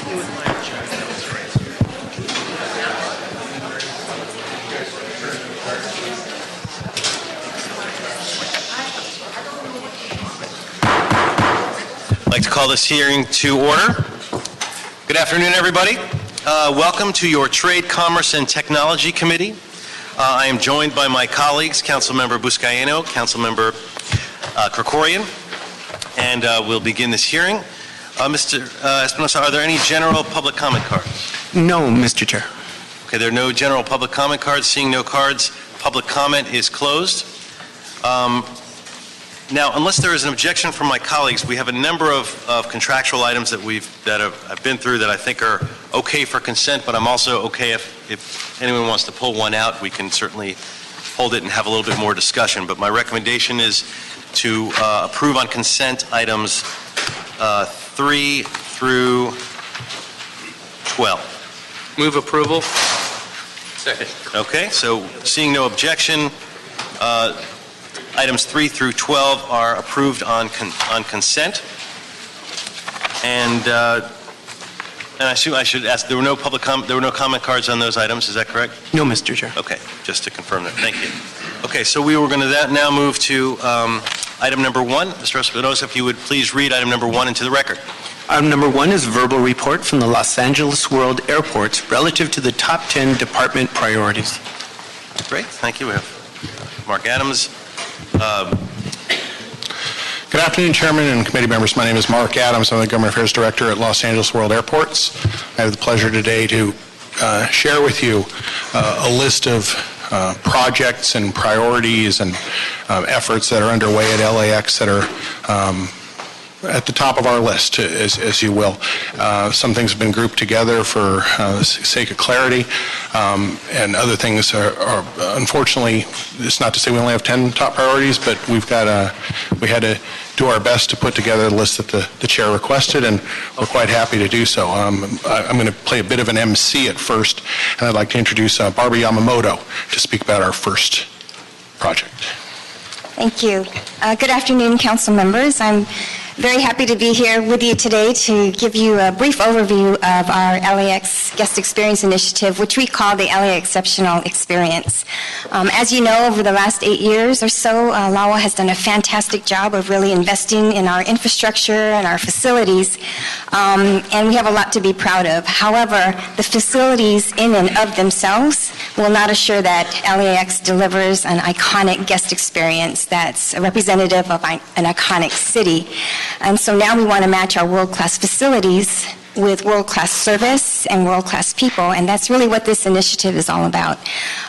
I'd like to call this hearing to order. Good afternoon, everybody. Welcome to your Trade, Commerce, and Technology Committee. I am joined by my colleagues, Councilmember Buscaino, Councilmember Krikorian, and we'll begin this hearing. Mr. Espinosa, are there any general public comment cards? No, Mr. Chair. Okay, there are no general public comment cards. Seeing no cards, public comment is closed. Now, unless there is an objection from my colleagues, we have a number of contractual items that I've been through that I think are okay for consent, but I'm also okay if anyone wants to pull one out, we can certainly hold it and have a little bit more discussion. But my recommendation is to approve on consent items 3 through 12. Move approval. Second. Okay, so seeing no objection, items 3 through 12 are approved on consent. And I should ask, there were no comment cards on those items, is that correct? No, Mr. Chair. Okay, just to confirm that, thank you. Okay, so we were going to now move to item number 1. Mr. Espinosa, if you would please read item number 1 into the record. Item number 1 is verbal report from the Los Angeles World Airports relative to the top 10 department priorities. Great, thank you. We have Mark Adams. Good afternoon, Chairman and committee members. My name is Mark Adams. I'm the Government Affairs Director at Los Angeles World Airports. I have the pleasure today to share with you a list of projects and priorities and efforts that are underway at LAX that are at the top of our list, as you will. Some things have been grouped together for the sake of clarity, and other things are unfortunately, it's not to say we only have 10 top priorities, but we had to do our best to put together the list that the chair requested, and we're quite happy to do so. I'm going to play a bit of an MC at first, and I'd like to introduce Barbara Yamamoto to speak about our first project. Thank you. Good afternoon, council members. I'm very happy to be here with you today to give you a brief overview of our LAX Guest Experience Initiative, which we call the LA Exceptional Experience. As you know, over the last 8 years or so, LAWA has done a fantastic job of really investing in our infrastructure and our facilities, and we have a lot to be proud of. However, the facilities in and of themselves will not assure that LAX delivers an iconic guest experience that's representative of an iconic city. And so now we want to match our world-class facilities with world-class service and world-class people, and that's really what this initiative is all about.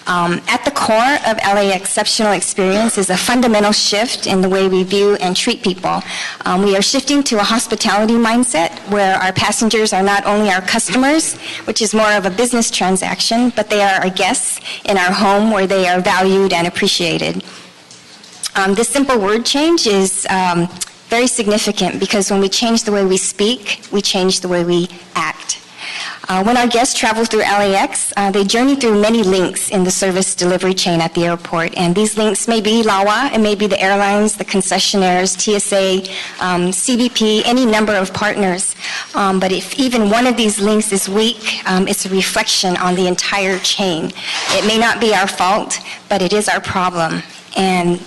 At the core of LA Exceptional Experience is a fundamental shift in the way we view and treat people. We are shifting to a hospitality mindset where our passengers are not only our customers, which is more of a business transaction, but they are our guests in our home where they are valued and appreciated. This simple word change is very significant because when we change the way we speak, we change the way we act. When our guests travel through LAX, they journey through many links in the service delivery chain at the airport. And these links may be LAWA, it may be the airlines, the concessionaires, TSA, CBP, any number of partners. But if even one of these links is weak, it's a reflection on the entire chain. It may not be our fault, but it is our problem. And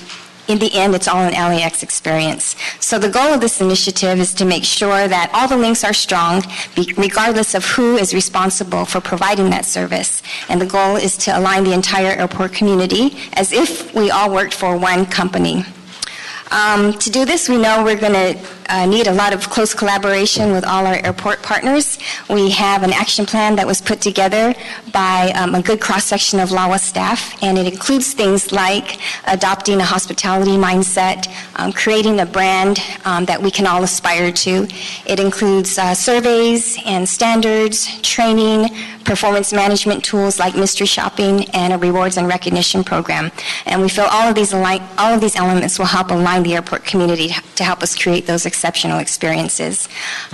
in the end, it's all an LAX experience. So the goal of this initiative is to make sure that all the links are strong, regardless of who is responsible for providing that service. And the goal is to align the entire airport community as if we all worked for one company. To do this, we know we're going to need a lot of close collaboration with all our airport partners. We have an action plan that was put together by a good cross-section of LAWA staff, and it includes things like adopting a hospitality mindset, creating a brand that we can all aspire to. It includes surveys and standards, training, performance management tools like mystery shopping, and a rewards and recognition program. And we feel all of these elements will help align the airport community to help us create those exceptional experiences.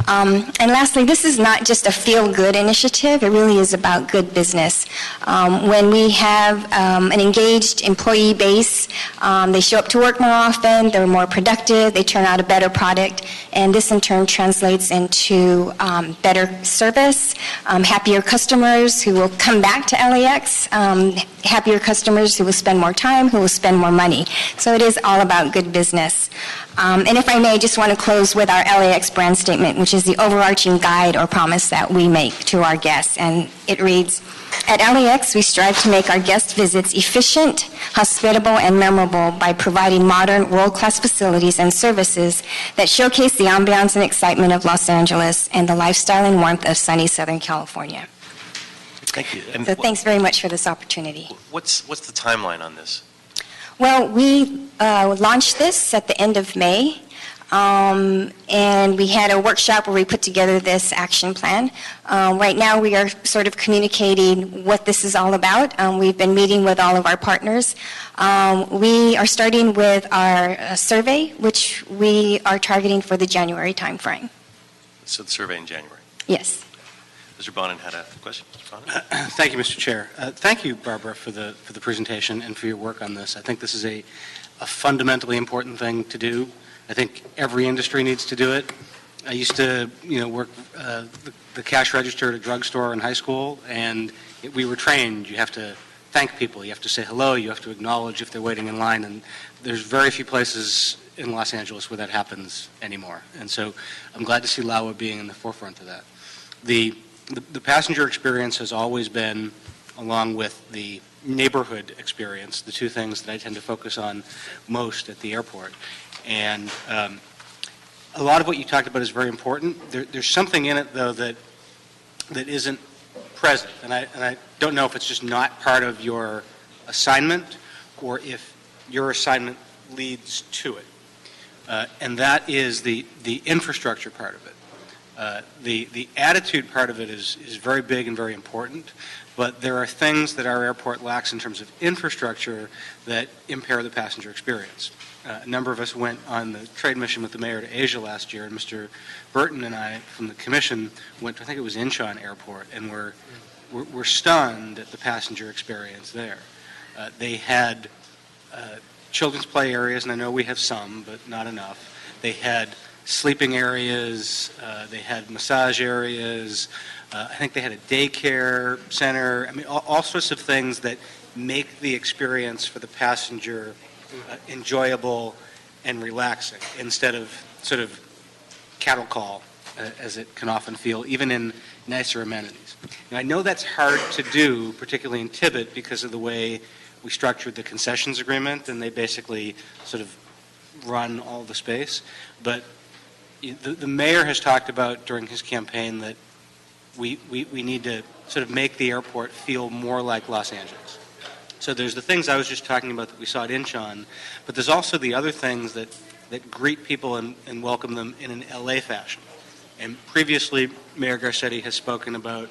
And lastly, this is not just a feel-good initiative. It really is about good business. When we have an engaged employee base, they show up to work more often, they're more productive, they turn out a better product, and this in turn translates into better service, happier customers who will come back to LAX, happier customers who will spend more time, who will spend more money. So it is all about good business. And if I may, I just want to close with our LAX brand statement, which is the overarching guide or promise that we make to our guests. And it reads, "At LAX, we strive to make our guest visits efficient, hospitable, and memorable by providing modern, world-class facilities and services that showcase the ambiance and excitement of Los Angeles and the lifestyle and warmth of sunny Southern California." Thank you. And So thanks very much for this opportunity. what's the timeline on this? Well, we launched this at the end of May, and we had a workshop where we put together this action plan. Right now, we are sort of communicating what this is all about. We've been meeting with all of our partners. We are starting with our survey, which we are targeting for the January timeframe. So the survey in January. Yes. Mr. Bonin had a question. Mr. Bonin? Thank you, Mr. Chair. Thank you, Barbara, for the presentation and for your work on this. I think this is a fundamentally important thing to do. I think every industry needs to do it. I used to, work the cash register at a drugstore in high school, and we were trained. You have to thank people. You have to say hello. You have to acknowledge if they're waiting in line. And there's very few places in Los Angeles where that happens anymore. And so I'm glad to see LAWA being in the forefront of that. The passenger experience has always been, along with the neighborhood experience, the two things that I tend to focus on most at the airport. And a lot of what you talked about is very important. There's something in it, though, that isn't present. And I don't know if it's just not part of your assignment or if your assignment leads to it. And that is the infrastructure part of it. The attitude part of it is very big and very important, but there are things that our airport lacks in terms of infrastructure that impair the passenger experience. A number of us went on the trade mission with the mayor to Asia last year, and Mr. Burton and I from the commission went to, I think it was Incheon Airport, and we're stunned at the passenger experience there. They had children's play areas, and I know we have some, but not enough. They had sleeping areas, they had massage areas, I think they had a daycare center. I mean, all sorts of things that make the experience for the passenger enjoyable and relaxing instead of sort of cattle call, as it can often feel, even in nicer amenities. Now, I know that's hard to do, particularly in Tibet, because of the way we structured the concessions agreement, and they basically sort of run all the space. But the mayor has talked about during his campaign that we need to sort of make the airport feel more like Los Angeles. So there's the things I was just talking about that we saw at Incheon, but there's also the other things that greet people and welcome them in an LA fashion. And previously, Mayor Garcetti has spoken about,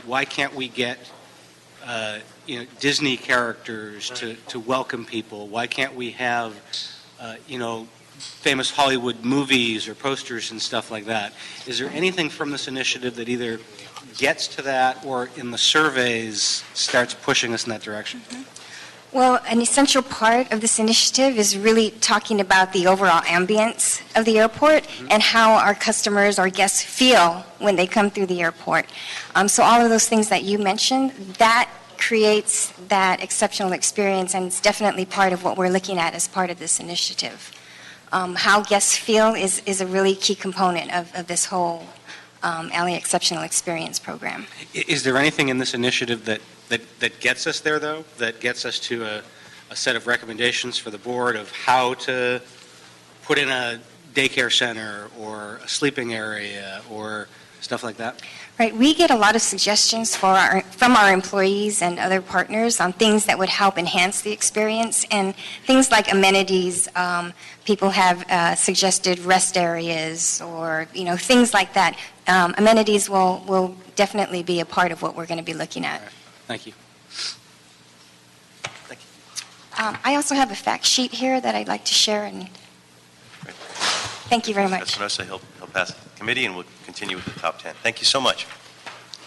why can't we get Disney characters to welcome people? Why can't we have, famous Hollywood movies or posters and stuff like that? Is there anything from this initiative that either gets to that or in the surveys starts pushing us in that direction? Well, an essential part of this initiative is really talking about the overall ambience of the airport and how our customers or guests feel when they come through the airport. So all of those things that you mentioned, that creates that exceptional experience, and it's definitely part of what we're looking at as part of this initiative. How guests feel is a really key component of this whole LA Exceptional Experience program. Is there anything in this initiative that gets us there, though, that gets us to a set of recommendations for the board of how to put in a daycare center or a sleeping area or stuff like that? Right. We get a lot of suggestions from our employees and other partners on things that would help enhance the experience, and things like amenities. People have suggested rest areas or, things like that. Amenities will definitely be a part of what we're going to be looking at. Right. Thank you. Thank you. I also have a fact sheet here that I'd like to share. Thank you very much. Espinosa. He'll pass the committee, and we'll continue with the top 10. Thank you so much.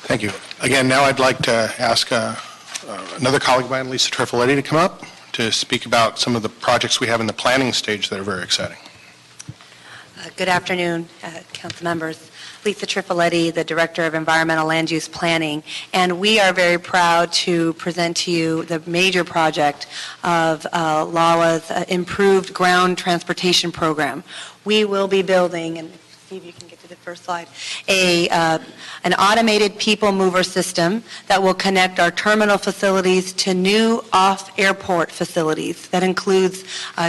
Thank you. Again, now I'd like to ask another colleague of mine, Lisa Trifoletti, to come up to speak about some of the projects we have in the planning stage that are very exciting. Good afternoon, council members. Lisa Trifoletti, the Director of Environmental Land Use Planning, and we are very proud to present to you the major project of LAWA's improved ground transportation program. We will be building, and see if you can get to the first slide, an automated people mover system that will connect our terminal facilities to new off-airport facilities. That includes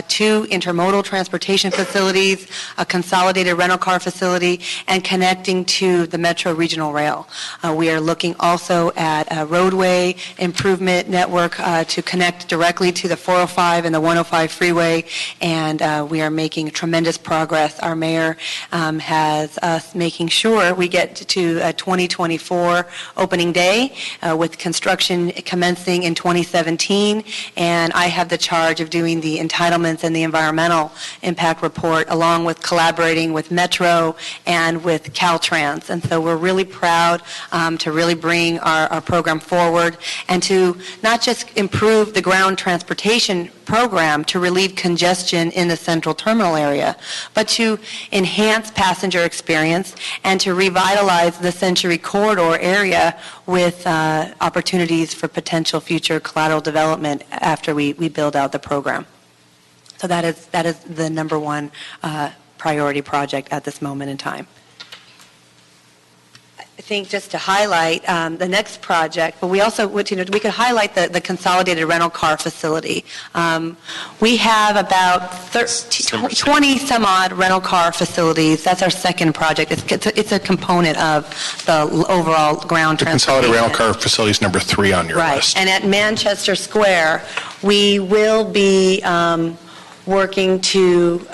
2 intermodal transportation facilities, a consolidated rental car facility, and connecting to the Metro Regional Rail. We are looking also at a roadway improvement network to connect directly to the 405 and the 105 freeway, and we are making tremendous progress. Our mayor has us making sure we get to 2024 opening day with construction commencing in 2017, and I have the charge of doing the entitlements and the environmental impact report, along with collaborating with Metro and with Caltrans. And so we're really proud to really bring our program forward and to not just improve the ground transportation program to relieve congestion in the central terminal area, but to enhance passenger experience and to revitalize the Century Corridor area with opportunities for potential future collateral development after we build out the program. So that is the number one priority project at this moment in time. I think just to highlight the next project, but we also we could highlight the consolidated rental car facility. We have about 20 some odd rental car facilities. That's our second project. It's a component of the overall ground The transportation. consolidated rental car facility is number 3 on your list. Right, and at Manchester Square, we will be working to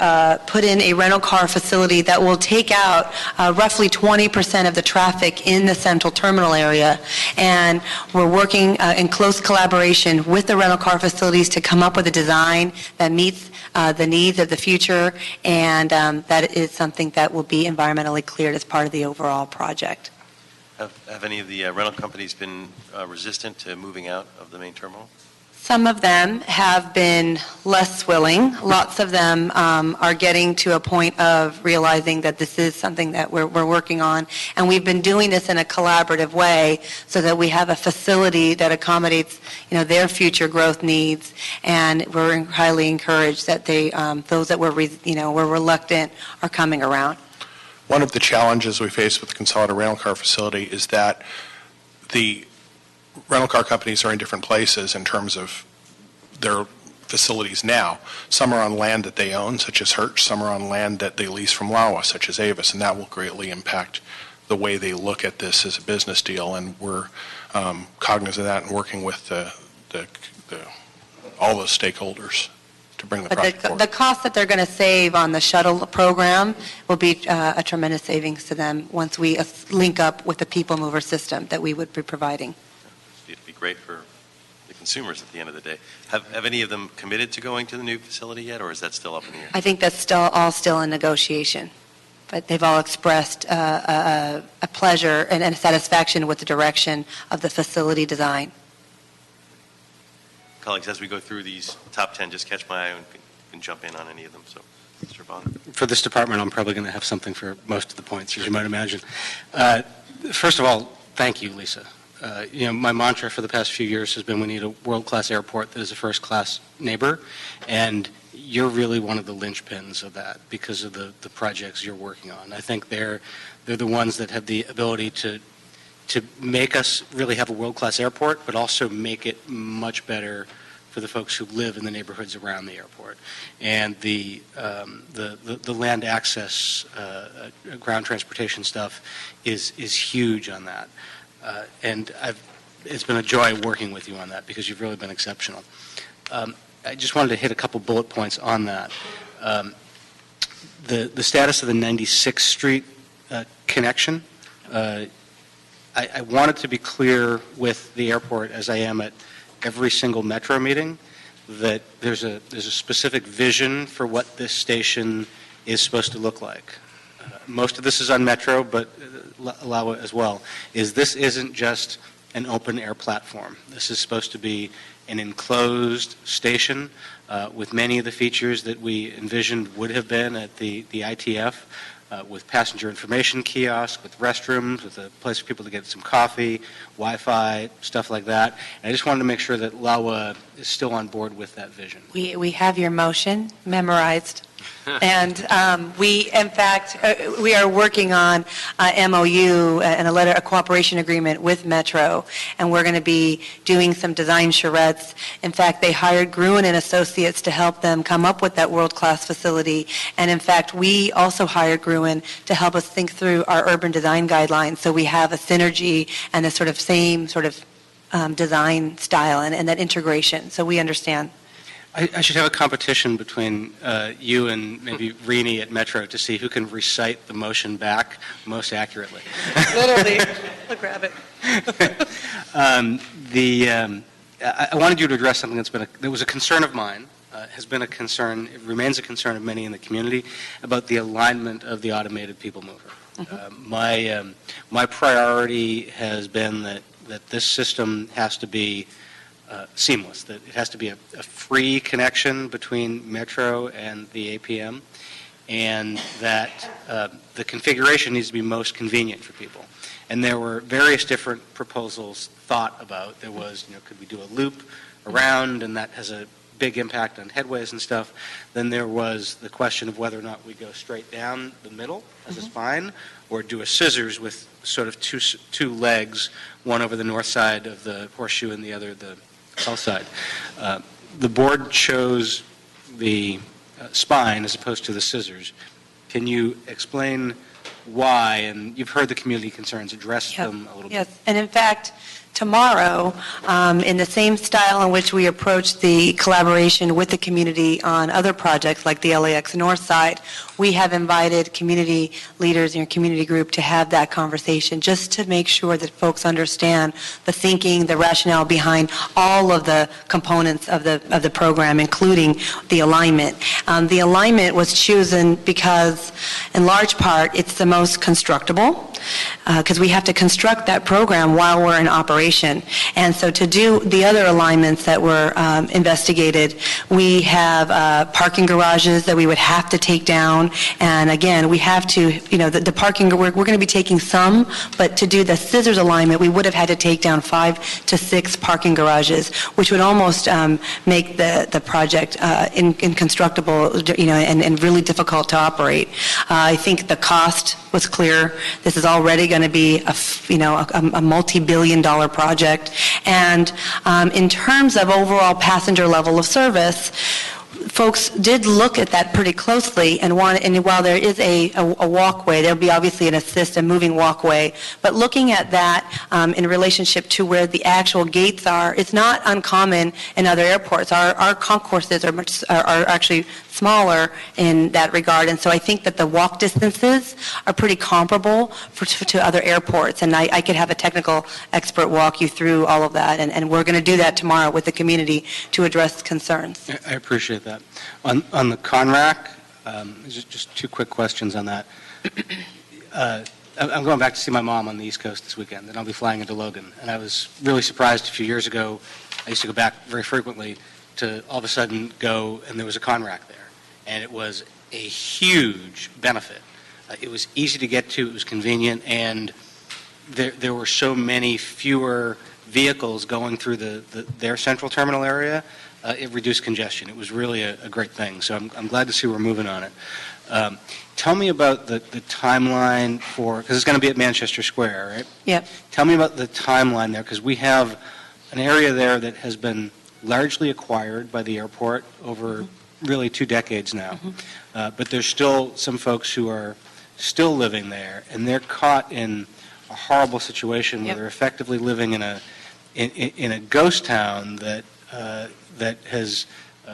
put in a rental car facility that will take out roughly 20% of the traffic in the central terminal area. And we're working in close collaboration with the rental car facilities to come up with a design that meets the needs of the future, and that is something that will be environmentally cleared as part of the overall project. Have any of the rental companies been resistant to moving out of the main terminal? Some of them have been less willing. Lots of them are getting to a point of realizing that this is something that we're working on. And we've been doing this in a collaborative way so that we have a facility that accommodates, their future growth needs. And we're highly encouraged that those that were reluctant are coming around. One of the challenges we face with the consolidated rental car facility is that the rental car companies are in different places in terms of their facilities now. Some are on land that they own, such as Hertz. Some are on land that they lease from LAWA, such as Avis, and that will greatly impact the way they look at this as a business deal. And we're cognizant of that and working with all the stakeholders to bring the project forward. The cost that they're going to save on the shuttle program will be a tremendous savings to them once we link up with the people mover system that we would be providing. It'd be great for the consumers at the end of the day. Have any of them committed to going to the new facility yet, or is that still up in the air? I think that's all still in negotiation, but they've all expressed a pleasure and a satisfaction with the direction of the facility design. Colleagues, as we go through these top 10, just catch my eye and can jump in on any of them. So, Mr. Bond. For this department, I'm probably going to have something for most of the points, as you might imagine. First of all, thank you, Lisa. My mantra for the past few years has been we need a world-class airport that is a first-class neighbor, and you're really one of the linchpins of that because of the projects you're working on. I think they're the ones that have the ability to make us really have a world-class airport, but also make it much better for the folks who live in the neighborhoods around the airport. And the land access, ground transportation stuff is huge on that. And it's been a joy working with you on that because you've really been exceptional. I just wanted to hit a couple bullet points on that. The status of the 96th Street connection. I wanted to be clear with the airport, as I am at every single Metro meeting, that there's a specific vision for what this station is supposed to look like. Most of this is on Metro, but LAWA as well, is this isn't just an open-air platform. This is supposed to be an enclosed station with many of the features that we envisioned would have been at the ITF, with passenger information kiosk, with restrooms, with a place for people to get some coffee, Wi-Fi, stuff like that. And I just wanted to make sure that LAWA is still on board with that vision. We have your motion memorized. And we, in fact, we are working on a MOU and a cooperation agreement with Metro, and we're going to be doing some design charrettes. In fact, they hired Gruen and Associates to help them come up with that world-class facility. And in fact, we also hired Gruen to help us think through our urban design guidelines, so we have a synergy and a sort of same sort of design style and that integration. So we understand. I should have a competition between you and maybe Rini at Metro to see who can recite the motion back most accurately. Literally. I'll grab it. I wanted you to address something that was a concern of mine, has been a concern, it remains a concern of many in the community, about the alignment of the automated people mover. Mm-hmm. My priority has been that this system has to be seamless, that it has to be a free connection between Metro and the APM, and that the configuration needs to be most convenient for people. And there were various different proposals thought about. There was, could we do a loop around, and that has a big impact on headways and stuff. Then there was the question of whether or not we go straight down the middle as a spine, or do a scissors with sort of two legs, one over the north side of the horseshoe and the other the south side. The board chose the spine as opposed to the scissors. Can you explain why? And you've heard the community concerns. Address them a little bit. Yes, and in fact, tomorrow, in the same style in which we approach the collaboration with the community on other projects like the Lax North Side, we have invited community leaders in your community group to have that conversation, just to make sure that folks understand the thinking, the rationale behind all of the components of the program, including the alignment. The alignment was chosen because, in large part, it's the most constructible, because we have to construct that program while we're in operation. And so to do the other alignments that were investigated, we have parking garages that we would have to take down. And again, we have to, the parking, we're going to be taking some, but to do the scissors alignment, we would have had to take down 5 to 6 parking garages, which would almost make the project inconstructable, and really difficult to operate. I think the cost was clear. This is already going to be a multi-billion-dollar project. And in terms of overall passenger level of service, folks did look at that pretty closely, and while there is a walkway, there'll be obviously an assist, a moving walkway, but looking at that in relationship to where the actual gates are, it's not uncommon in other airports. Our concourses are actually smaller in that regard, and so I think that the walk distances are pretty comparable to other airports, and I could have a technical expert walk you through all of that, and we're going to do that tomorrow with the community to address concerns. I appreciate that. On the CONRAC, just 2 quick questions on that. I'm going back to see my mom on the East Coast this weekend, and I'll be flying into Logan, and I was really surprised a few years ago. I used to go back very frequently to all of a sudden go, and there was a CONRAC there. And it was a huge benefit. It was easy to get to, it was convenient, and there were so many fewer vehicles going through their central terminal area. It reduced congestion. It was really a great thing. So I'm glad to see we're moving on it. Tell me about the timeline for, because it's going to be at Manchester Square, right? Yep. Tell me about the timeline there, because we have an area there that has been largely acquired by the airport over really 2 decades now. But there's still some folks who are still living there, and they're caught in a horrible situation where they're effectively living in a ghost town that has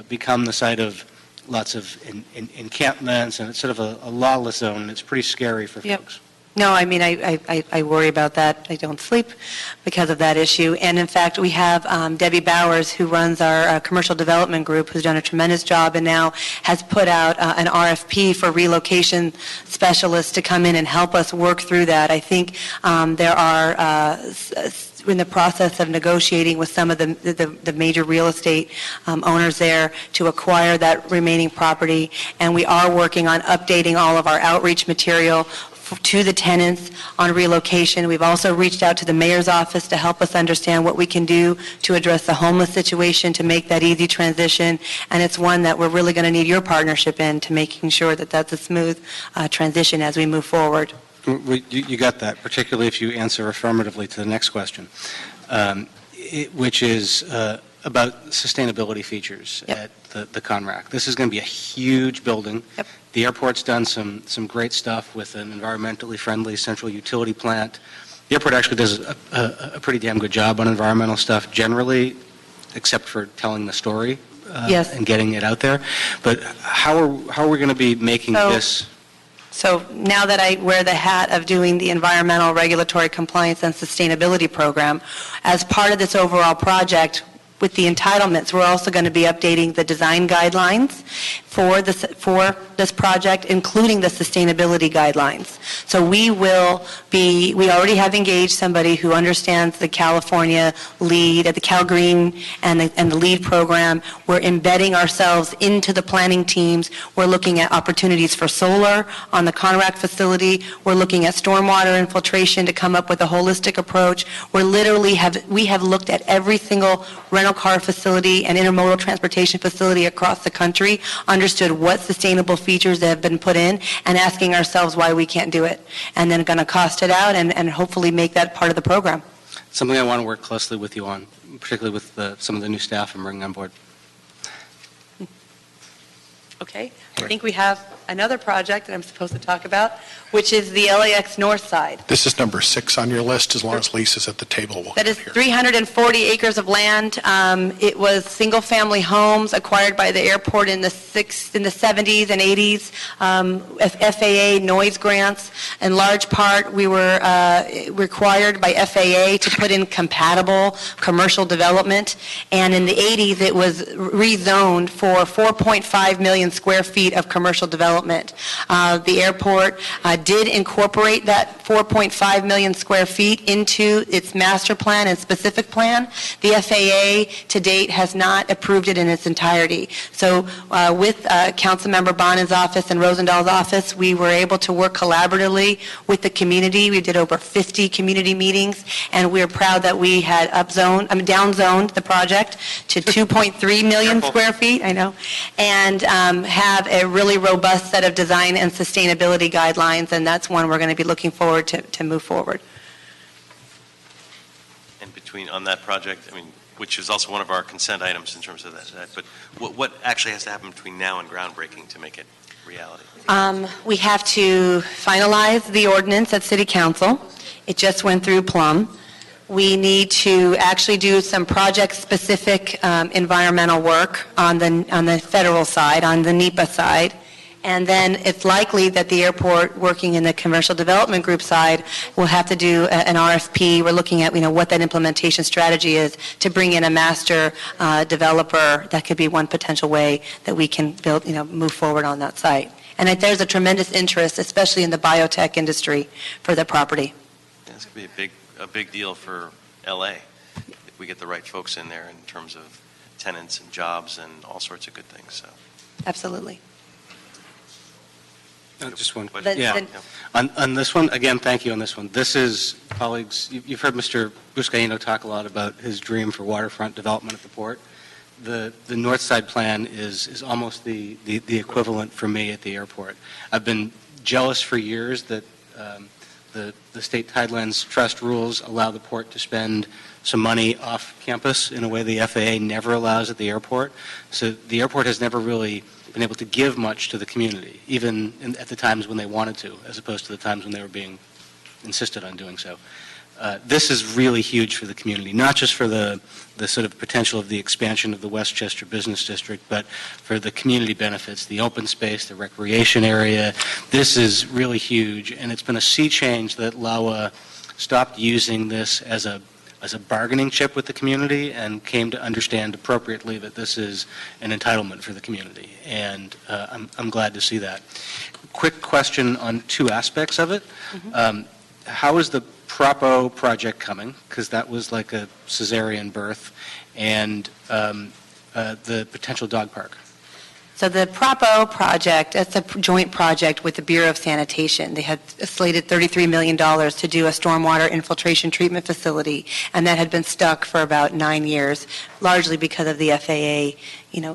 become the site of lots of encampments, and it's sort of a lawless zone, and it's pretty scary for folks. No, I mean, I worry about that. I don't sleep because of that issue. And in fact, we have Debbie Bowers, who runs our commercial development group, who's done a tremendous job and now has put out an RFP for relocation specialists to come in and help us work through that. I think there are we're in the process of negotiating with some of the major real estate owners there to acquire that remaining property, and we are working on updating all of our outreach material to the tenants on relocation. We've also reached out to the mayor's office to help us understand what we can do to address the homeless situation, to make that easy transition, and it's one that we're really going to need your partnership in to making sure that that's a smooth transition as we move forward. You got that, particularly if you answer affirmatively to the next question, which is about sustainability features at the Conrac. This is going to be a huge building. Yep. The airport's done some great stuff with an environmentally friendly central utility plant. The airport actually does a pretty damn good job on environmental stuff generally, except for telling the story Yes. and getting it out there. But how are we going to be making this? So now that I wear the hat of doing the environmental, regulatory compliance, and sustainability program, as part of this overall project, with the entitlements, we're also going to be updating the design guidelines for this project, including the sustainability guidelines. So we already have engaged somebody who understands the California LEED, the Cal Green, and the LEED program. We're embedding ourselves into the planning teams. We're looking at opportunities for solar on the Conrac facility. We're looking at stormwater infiltration to come up with a holistic approach. We have looked at every single rental car facility and intermodal transportation facility across the country, understood what sustainable features have been put in, and asking ourselves why we can't do it, and then going to cost it out and hopefully make that part of the program. Something I want to work closely with you on, particularly with some of the new staff I'm bringing on board. Okay, I think we have another project that I'm supposed to talk about, which is the LAX North Side. This is number 6 on your list. As long as Lisa's at the table, we'll That get is here. 340 acres of land. It was single-family homes acquired by the airport in the 70s and 80s, FAA noise grants. In large part, we were required by FAA to put in compatible commercial development, and in the 80s, it was rezoned for 4.5 million square feet of commercial development. The airport did incorporate that 4.5 million square feet into its master plan and specific plan. The FAA to date has not approved it in its entirety. So with Councilmember Bonin's office and Rosendal's office, we were able to work collaboratively with the community. We did over 50 community meetings, and we're proud that we had downzoned the project to 2.3 million square feet, I know, and have a really robust set of design and sustainability guidelines, and that's one we're going to be looking forward to move forward. And on that project, I mean, which is also one of our consent items in terms of that, but what actually has to happen between now and groundbreaking to make it reality? We have to finalize the ordinance at City Council. It just went through Plum. We need to actually do some project-specific environmental work on the federal side, on the NEPA side. And then it's likely that the airport, working in the commercial development group side, will have to do an RFP. We're looking at, what that implementation strategy is to bring in a master developer. That could be one potential way that we can build, move forward on that site. And there's a tremendous interest, especially in the biotech industry, for the property. Yeah, it's going to be a big deal for LA if we get the right folks in there in terms of tenants and jobs and all sorts of good things. So. Absolutely. Just one question. question. On this one, again, thank you on this one. This is, colleagues, you've heard Mr. Buscaino talk a lot about his dream for waterfront development at the port. The North Side plan is almost the equivalent for me at the airport. I've been jealous for years that the State Tidelands Trust rules allow the port to spend some money off campus in a way the FAA never allows at the airport. So the airport has never really been able to give much to the community, even at the times when they wanted to, as opposed to the times when they were being insisted on doing so. This is really huge for the community, not just for the sort of potential of the expansion of the Westchester Business District, but for the community benefits, the open space, the recreation area. This is really huge, and it's been a sea change that LAWA stopped using this as a bargaining chip with the community and came to understand appropriately that this is an entitlement for the community, and I'm glad to see that. Quick question on two aspects of it. How is the Propo project coming? Because that was like a cesarean birth, and the potential dog park. So the Propo project, that's a joint project with the Bureau of Sanitation. They had slated $33 million to do a stormwater infiltration treatment facility, and that had been stuck for about 9 years, largely because of the FAA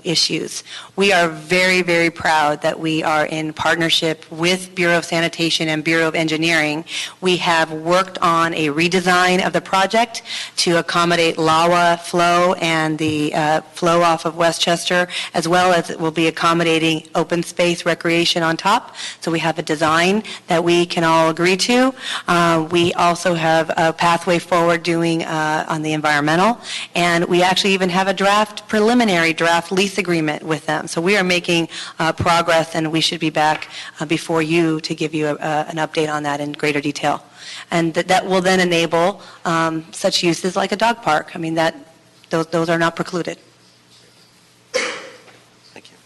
issues. We are very, very proud that we are in partnership with Bureau of Sanitation and Bureau of Engineering. We have worked on a redesign of the project to accommodate LAWA flow and the flow off of Westchester, as well as it will be accommodating open space recreation on top. So we have a design that we can all agree to. We also have a pathway forward doing on the environmental, and we actually even have a preliminary draft lease agreement with them. So we are making progress, and we should be back before you to give you an update on that in greater detail. And that will then enable such uses like a dog park. I mean, those are not precluded. Thank you.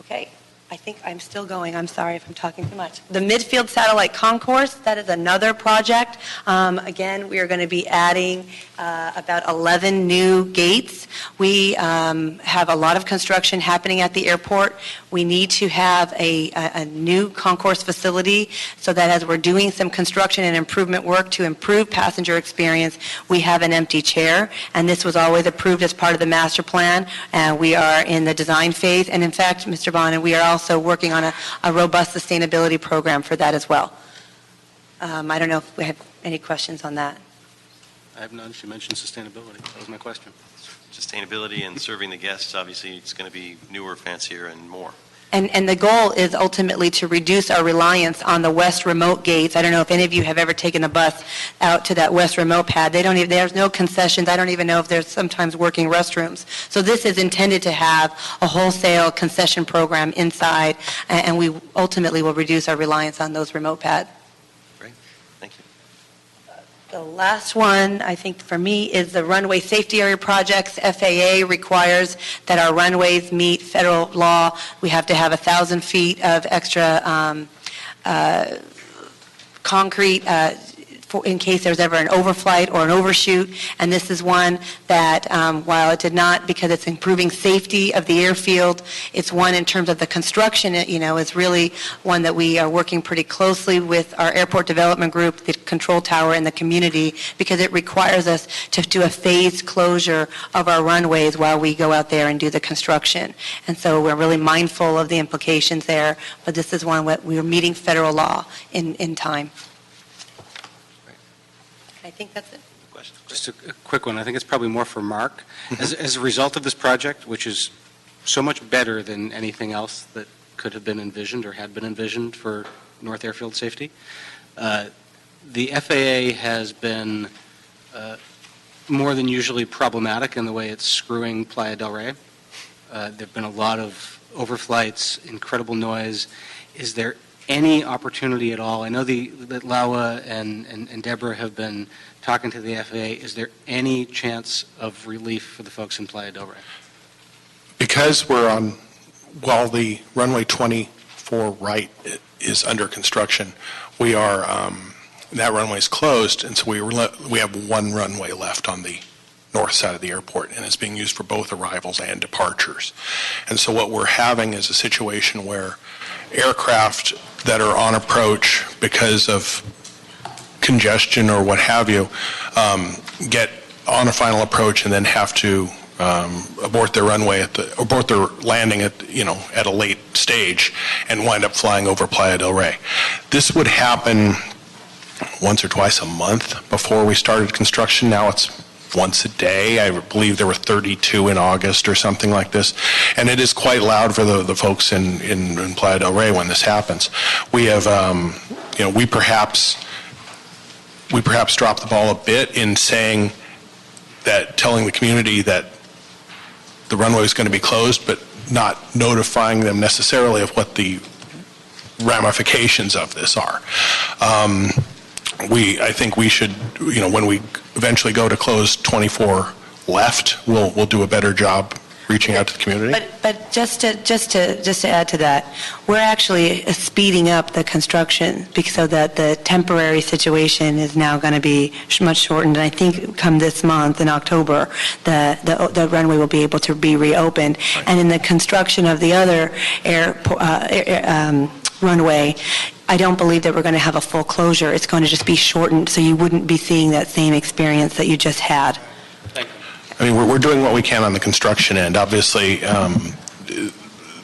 Okay. I think I'm still going. I'm sorry if I'm talking too much. The Midfield Satellite Concourse, that is another project. Again, we are going to be adding about 11 new gates. We have a lot of construction happening at the airport. We need to have a new concourse facility so that as we're doing some construction and improvement work to improve passenger experience, we have an empty chair. And this was always approved as part of the master plan. And we are in the design phase. And in fact, Mr. Bonin, we are also working on a robust sustainability program for that as well. I don't know if we have any questions on that. I have none. She mentioned sustainability. That was my question. Sustainability and serving the guests, obviously, it's going to be newer, fancier, and more. And the goal is ultimately to reduce our reliance on the west remote gates. I don't know if any of you have ever taken a bus out to that west remote pad. There's no concessions. I don't even know if there's sometimes working restrooms. So this is intended to have a wholesale concession program inside, and we ultimately will reduce our reliance on those remote pads. Great. Thank you. The last one, I think, for me, is the runway safety area projects. FAA requires that our runways meet federal law. We have to have 1,000 feet of extra concrete in case there's ever an overflight or an overshoot. And this is one that, while it did not, because it's improving safety of the airfield, it's one in terms of the construction, is really one that we are working pretty closely with our airport development group, the control tower, and the community, because it requires us to do a phased closure of our runways while we go out there and do the construction. And so we're really mindful of the implications there, but this is one where we are meeting federal law in time. I think that's it. Just a quick one. I think it's probably more for Mark. As a result of this project, which is so much better than anything else that could have been envisioned or had been envisioned for North Airfield safety, the FAA has been more than usually problematic in the way it's screwing Playa del Rey. There have been a lot of overflights, incredible noise. Is there any opportunity at all? I know that LAWA and Deborah have been talking to the FAA. Is there any chance of relief for the folks in Playa del Rey? Because while the runway 24 right is under construction, we are, that runway is closed, and so we have one runway left on the north side of the airport, and it's being used for both arrivals and departures. And so what we're having is a situation where aircraft that are on approach because of congestion or what have you get on a final approach and then have to abort their landing at a late stage and wind up flying over Playa del Rey. This would happen once or twice a month before we started construction. Now it's once a day. I believe there were 32 in August or something like this. And it is quite loud for the folks in Playa del Rey when this happens. We have, we perhaps we perhaps dropped the ball a bit in saying that, telling the community that the runway is going to be closed, but not notifying them necessarily of what the ramifications of this are. I think we should, when we eventually go to close 24 left, we'll do a better job reaching out to the community. But just to add to that, we're actually speeding up the construction so that the temporary situation is now going to be much shortened. And I think come this month in October, the runway will be able to be reopened. Right. And in the construction of the other runway, I don't believe that we're going to have a full closure. It's going to just be shortened, so you wouldn't be seeing that same experience that you just had. I mean, we're doing what we can on the construction end. Obviously,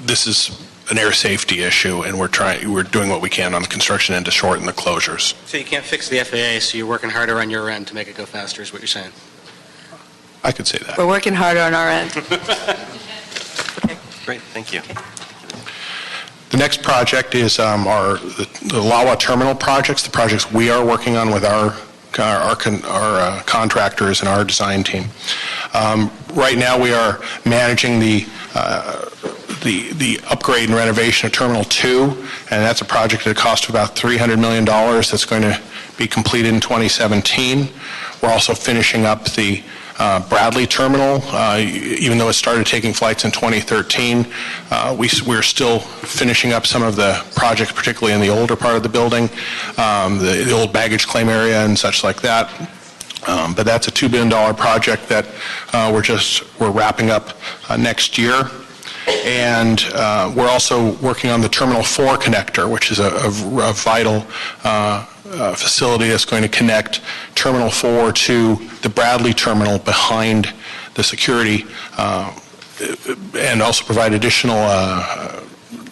this is an air safety issue, and we're doing what we can on the construction end to shorten the closures. So you can't fix the FAA, so you're working harder on your end to make it go faster, is what you're saying? I could say that. We're working harder on our end. Okay. Great, thank you. Okay. The next project is the LAWA terminal projects, the projects we are working on with our contractors and our design team. Right now, we are managing the upgrade and renovation of Terminal 2, and that's a project at a cost of about $300 million that's going to be completed in 2017. We're also finishing up the Bradley Terminal. Even though it started taking flights in 2013, we're still finishing up some of the projects, particularly in the older part of the building, the old baggage claim area and such like that. But that's a $2 billion project that we're wrapping up next year. And we're also working on the Terminal 4 connector, which is a vital facility that's going to connect Terminal 4 to the Bradley Terminal behind the security, and also provide additional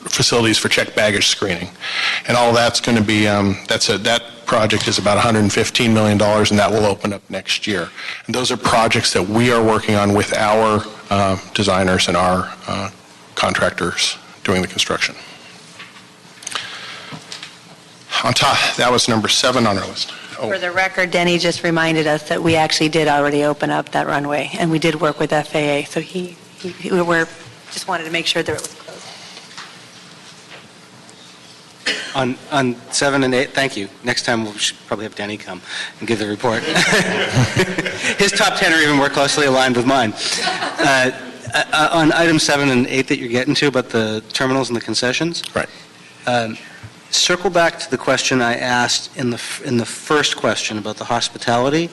facilities for checked baggage screening. And all that's going to be, that project is about $115 million, and that will open up next year. And those are projects that we are working on with our designers and our contractors doing the construction. On top, that was number 7 on our list. For the record, Denny just reminded us that we actually did already open up that runway, and we did work with FAA, so we just wanted to make sure that it was closed. On 7 and 8, thank you. Next time we should probably have Denny come and give the report. His top 10 are even more closely aligned with mine. On item 7 and 8 that you're getting to about the terminals and the concessions. Right. Circle back to the question I asked in the first question about the hospitality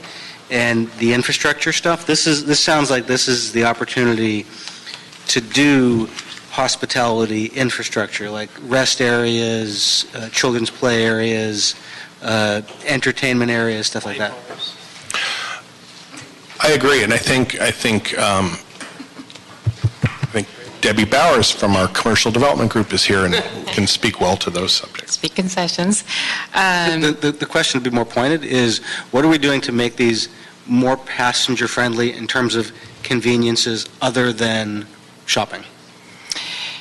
and the infrastructure stuff. This sounds like this is the opportunity to do hospitality infrastructure, like rest areas, children's play areas, entertainment areas, stuff like that. I agree, and I think Debbie Bowers from our commercial development group is here and can speak well to those subjects. Speak concessions. The question to be more pointed is, what are we doing to make these more passenger-friendly in terms of conveniences other than shopping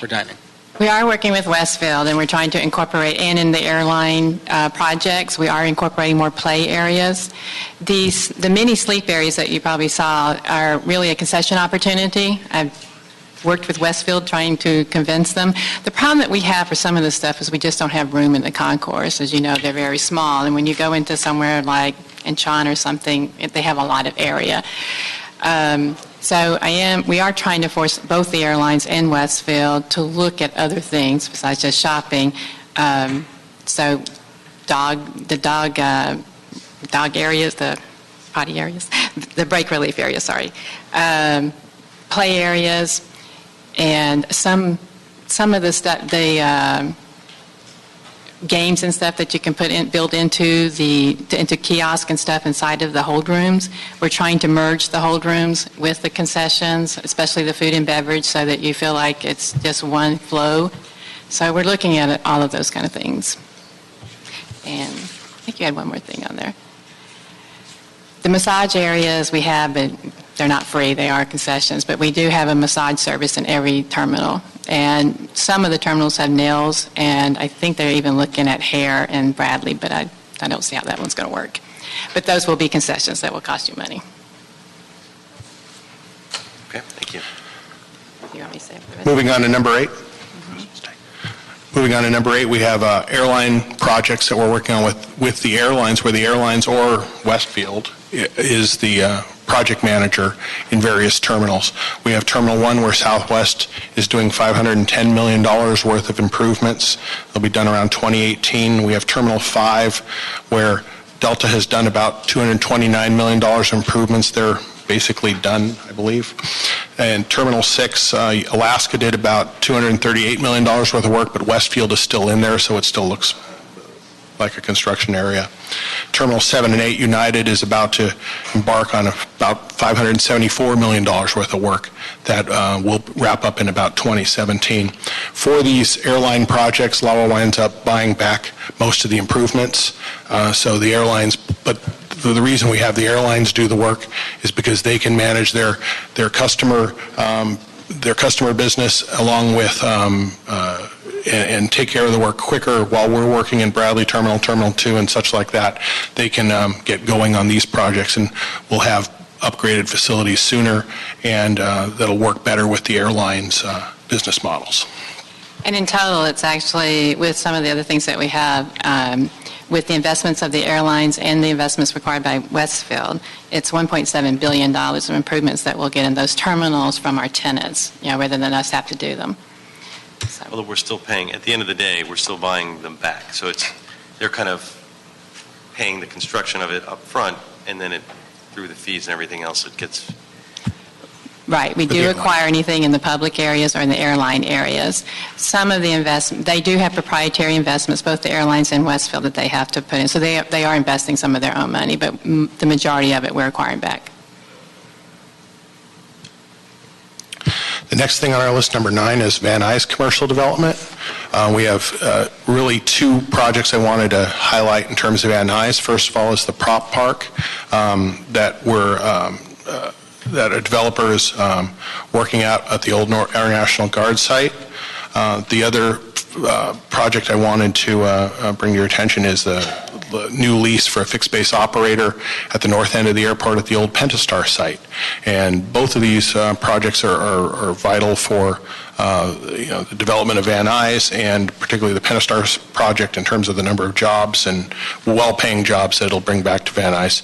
or dining? We are working with Westfield, and we're trying to incorporate, and in the airline projects, we are incorporating more play areas. The mini sleep areas that you probably saw are really a concession opportunity. I've worked with Westfield trying to convince them. The problem that we have for some of this stuff is we just don't have room in the concourse. As you know, they're very small, and when you go into somewhere like Incheon or something, they have a lot of area. So we are trying to force both the airlines and Westfield to look at other things besides just shopping. So dog areas, the potty areas, the break relief areas, sorry, play areas, and some of the stuff, the games and stuff that you can build into kiosk and stuff inside of the hold rooms. We're trying to merge the hold rooms with the concessions, especially the food and beverage, so that you feel like it's just one flow. So we're looking at all of those kind of things. And I think you had one more thing on there. The massage areas we have, but they're not free, they are concessions, but we do have a massage service in every terminal. And some of the terminals have nails, and I think they're even looking at hair in Bradley, but I don't see how that one's going to work. But those will be concessions that will cost you money. Okay, thank you. You want me to say it for the rest? Moving on to number 8. Moving on to number 8, we have airline projects that we're working on with the airlines, where the airlines or Westfield is the project manager in various terminals. We have Terminal 1, where Southwest is doing $510 million worth of improvements. They'll be done around 2018. We have Terminal 5, where Delta has done about $229 million of improvements. They're basically done, I believe. And Terminal 6, Alaska did about $238 million worth of work, but Westfield is still in there, so it still looks like a construction area. Terminal 7 and 8, United is about to embark on about $574 million worth of work that will wrap up in about 2017. For these airline projects, LAWA winds up buying back most of the improvements. So the airlines, but the reason we have the airlines do the work is because they can manage their customer business along with and take care of the work quicker while we're working in Bradley Terminal, Terminal 2, and such like that. They can get going on these projects, and we'll have upgraded facilities sooner, and that'll work better with the airlines' business models. And in total, it's actually, with some of the other things that we have, with the investments of the airlines and the investments required by Westfield, it's $1.7 billion of improvements that we'll get in those terminals from our tenants, rather than us have to do them. So. Although we're still paying, at the end of the day, we're still buying them back. So they're kind of paying the construction of it up front, and then through the fees and everything else, it gets... Right. We do acquire anything in the public areas or in the airline areas. Some of the they do have proprietary investments, both the airlines and Westfield, that they have to put in. So they are investing some of their own money, but the majority of it we're acquiring back. The next thing on our list, number 9, is Van Nuys commercial development. We have really 2 projects I wanted to highlight in terms of Van Nuys. First of all is the prop park that a developer is working out at the old Air National Guard site. The other project I wanted to bring to your attention is the new lease for a fixed base operator at the north end of the airport at the old Pentastar site. And both of these projects are vital for the development of Van Nuys, and particularly the Pentastar project in terms of the number of jobs and well-paying jobs that it'll bring back to Van Nuys.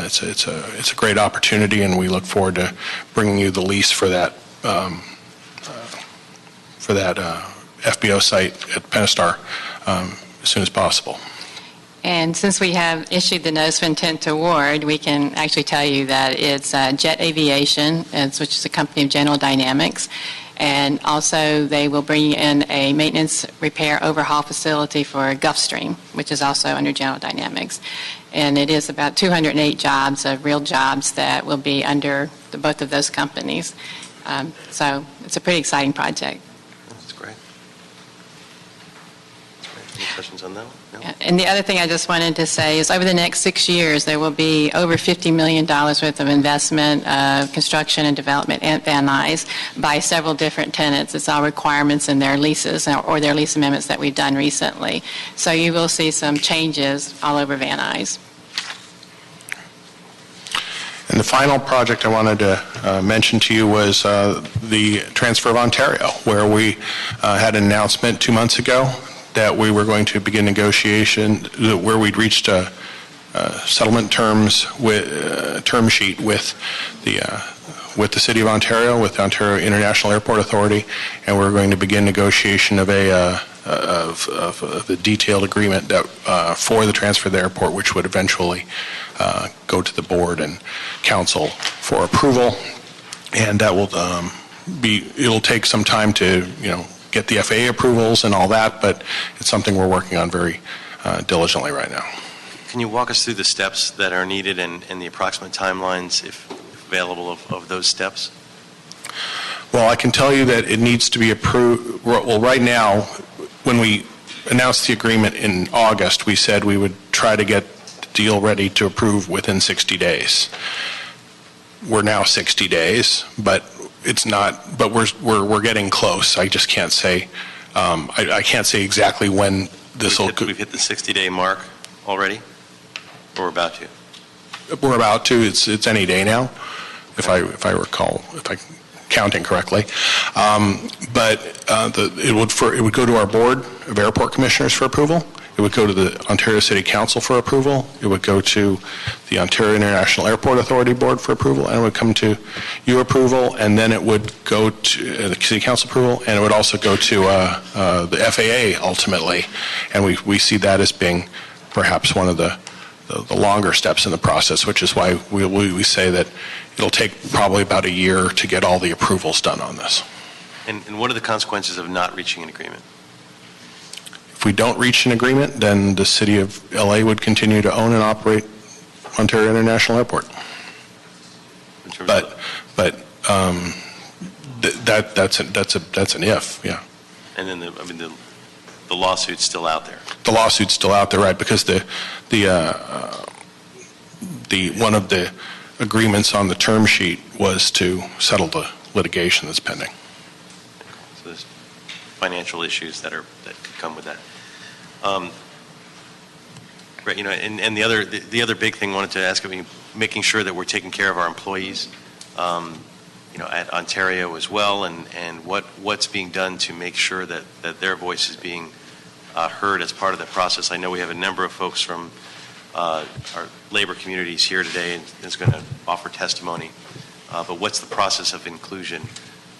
It's a great opportunity, and we look forward to bringing you the lease for that FBO site at Pentastar as soon as possible. And since we have issued the Notice of Intent award, we can actually tell you that it's Jet Aviation, which is a company of General Dynamics. And also they will bring in a maintenance repair overhaul facility for Gulfstream, which is also under General Dynamics. And it is about 208 jobs, real jobs, that will be under both of those companies. So it's a pretty exciting project. That's great. Any questions on that one? No? And the other thing I just wanted to say is over the next 6 years, there will be over $50 million worth of investment, construction and development at Van Nuys by several different tenants. It's all requirements in their leases or their lease amendments that we've done recently. So you will see some changes all over Van Nuys. And the final project I wanted to mention to you was the transfer of Ontario, where we had an announcement 2 months ago that we were going to begin negotiation, where we'd reached a settlement term sheet with the City of Ontario, with the Ontario International Airport Authority, and we're going to begin negotiation of a detailed agreement that for the transfer of the airport, which would eventually go to the board and council for approval, and that will it'll take some time to get the FAA approvals and all that, but it's something we're working on very diligently right now. Can you walk us through the steps that are needed and the approximate timelines, if available, of those steps? Well, I can tell you that it needs to be approved. Well, right now, when we announced the agreement in August, we said we would try to get the deal ready to approve within 60 days. We're now 60 days, but it's not. But we're getting close. I just can't say. I can't say exactly when this will. We've hit the 60-day mark already. Or about to? We're about to. It's any day now, if I recall, if I'm counting correctly. It would go to our board of airport commissioners for approval. It would go to the Ontario City Council for approval. It would go to the Ontario International Airport Authority Board for approval, and it would come to your approval, and then it would go to the City Council approval, and it would also go to the FAA ultimately. And we see that as being perhaps one of the longer steps in the process, which is why we say that it'll take probably about a year to get all the approvals done on this. And what are the consequences of not reaching an agreement? If we don't reach an agreement, then the City of LA would continue to own and operate Ontario International Airport. In terms But of, that's an if, yeah. and then the lawsuit's still out there. The lawsuit's still out there, right? Because the one of the agreements on the term sheet was to settle the litigation that's pending. So there's financial issues that could come with that. Right, and the other big thing I wanted to ask, making sure that we're taking care of our employees, at Ontario as well, and what's being done to make sure that their voice is being heard as part of the process. I know we have a number of folks from our labor communities here today and is going to offer testimony, but what's the process of inclusion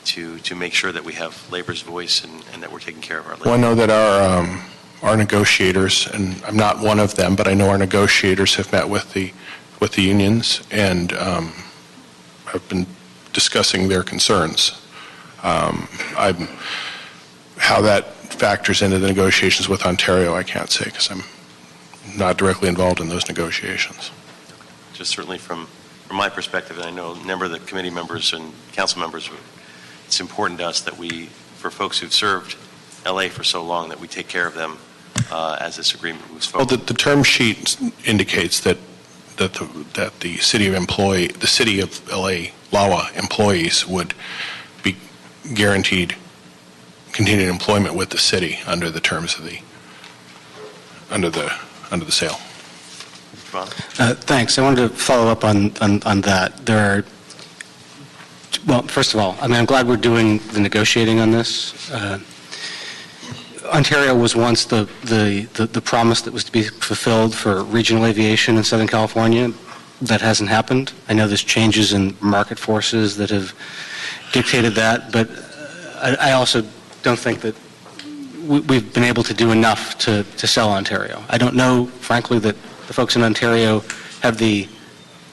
to make sure that we have labor's voice and that we're taking care of our labor? Well, I know that our negotiators, and I'm not one of them, but I know our negotiators have met with the unions and have been discussing their concerns. How that factors into the negotiations with Ontario, I can't say because I'm not directly involved in those negotiations. Just certainly from my perspective, and I know a number of the committee members and council members, it's important to us that for folks who've served LA for so long, that we take care of them as this agreement moves forward. Well, the term sheet indicates that the city of LA LAWA employees would be guaranteed continued employment with the city under the terms of the sale. Ron? Thanks. I wanted to follow up on that. Well, first of all, I'm glad we're doing the negotiating on this. Ontario was once the promise that was to be fulfilled for regional aviation in Southern California. That hasn't happened. I know there's changes in market forces that have dictated that, but I also don't think that we've been able to do enough to sell Ontario. I don't know, frankly, that the folks in Ontario have the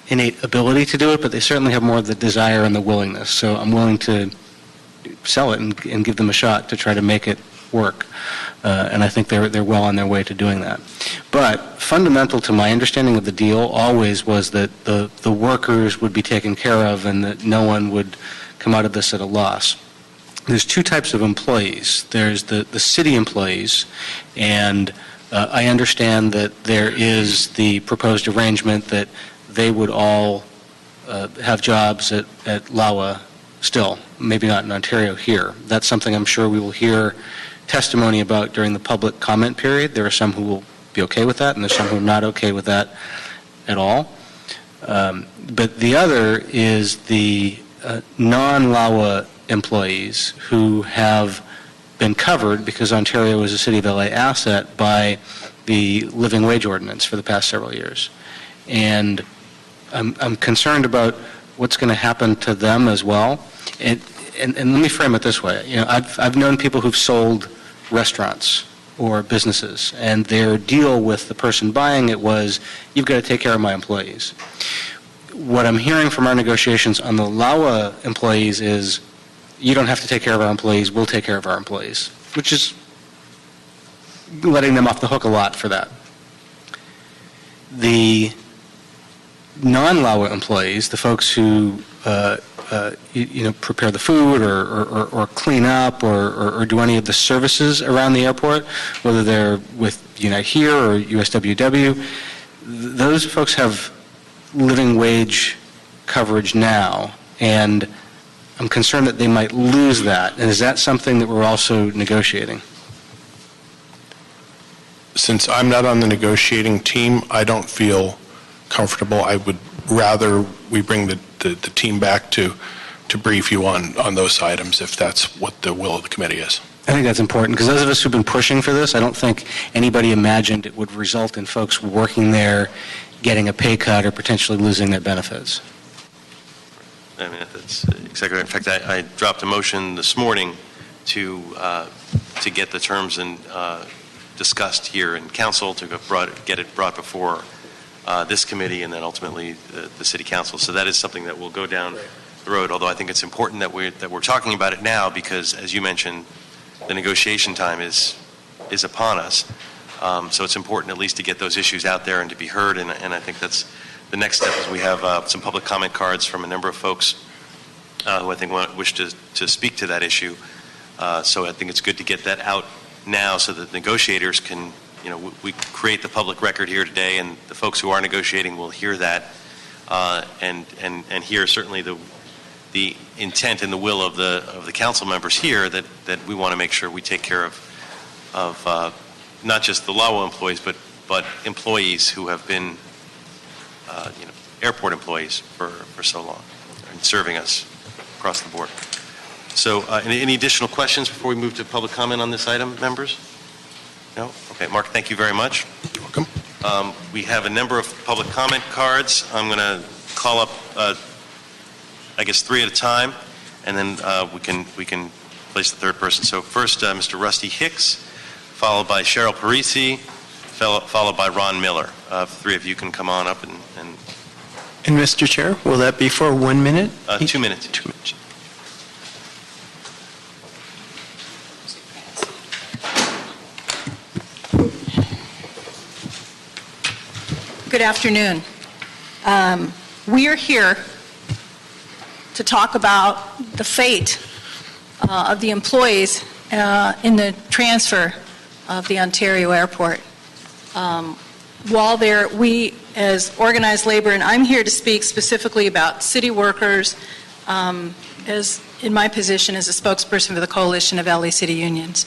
innate ability to do it, but they certainly have more of the desire and the willingness. So I'm willing to sell it and give them a shot to try to make it work. And I think they're well on their way to doing that. But fundamental to my understanding of the deal always was that the workers would be taken care of and that no one would come out of this at a loss. There's two types of employees. There's the city employees, and I understand that there is the proposed arrangement that they would all have jobs at LAWA still, maybe not in Ontario here. That's something I'm sure we will hear testimony about during the public comment period. There are some who will be okay with that, and there's some who are not okay with that at all. But the other is the non-LAWA employees who have been covered, because Ontario is a City of LA asset, by the living wage ordinance for the past several years. And I'm concerned about what's going to happen to them as well. And let me frame it this way. I've known people who've sold restaurants or businesses, and their deal with the person buying it was, you've got to take care of my employees. What I'm hearing from our negotiations on the LAWA employees is, you don't have to take care of our employees, we'll take care of our employees, which is letting them off the hook a lot for that. The non-LAWA employees, the folks who prepare the food or clean up or do any of the services around the airport, whether they're with Unite Here or USWW, those folks have living wage coverage now, and I'm concerned that they might lose that. And is that something that we're also negotiating? Since I'm not on the negotiating team, I don't feel comfortable, I would rather we bring the team back to brief you on those items if that's what the will of the committee is. I think that's important, because those of us who've been pushing for this, I don't think anybody imagined it would result in folks working there getting a pay cut or potentially losing their benefits. I mean, that's exactly right. In fact, I dropped a motion this morning to get the terms and discussed here in council, to get it brought before this committee and then ultimately the city council. So that is something that will go down the road, although I think it's important that we're talking about it now, because, as you mentioned, the negotiation time is upon us. So it's important at least to get those issues out there and to be heard, and I think that's the next step. Is we have some public comment cards from a number of folks who I think wish to speak to that issue. So I think it's good to get that out now so that negotiators can, we create the public record here today, and the folks who are negotiating will hear that and hear certainly the intent and the will of the council members here, that we want to make sure we take care of not just the LAWA employees, but employees who have been airport employees for so long and serving us across the board. So any additional questions before we move to public comment on this item, members? No? Okay, Mark, thank you very much. You're welcome. We have a number of public comment cards. I'm going to call up, I guess, 3 at a time, and then we can place the third person. So first, Mr. Rusty Hicks, followed by Cheryl Parisi, followed by Ron Miller. 3 of you can come on up and And Mr. Chair, will that be for 1 minute? 2 minutes. 2 minutes. Good afternoon. We are here to talk about the fate of the employees in the transfer of the Ontario Airport. While we as organized labor, and I'm here to speak specifically about city workers, as in my position as a spokesperson for the Coalition of LA City Unions.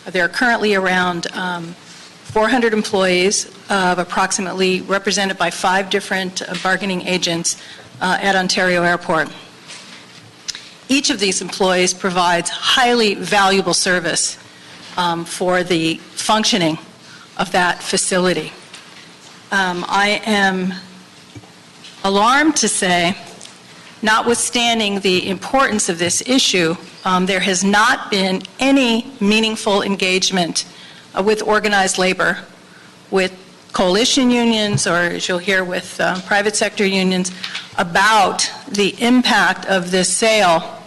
There are currently around 400 employees, approximately represented by 5 different bargaining agents at Ontario Airport. Each of these employees provides highly valuable service for the functioning of that facility. I am alarmed to say, notwithstanding the importance of this issue, there has not been any meaningful engagement with organized labor, with coalition unions, or as you'll hear with private sector unions, about the impact of this sale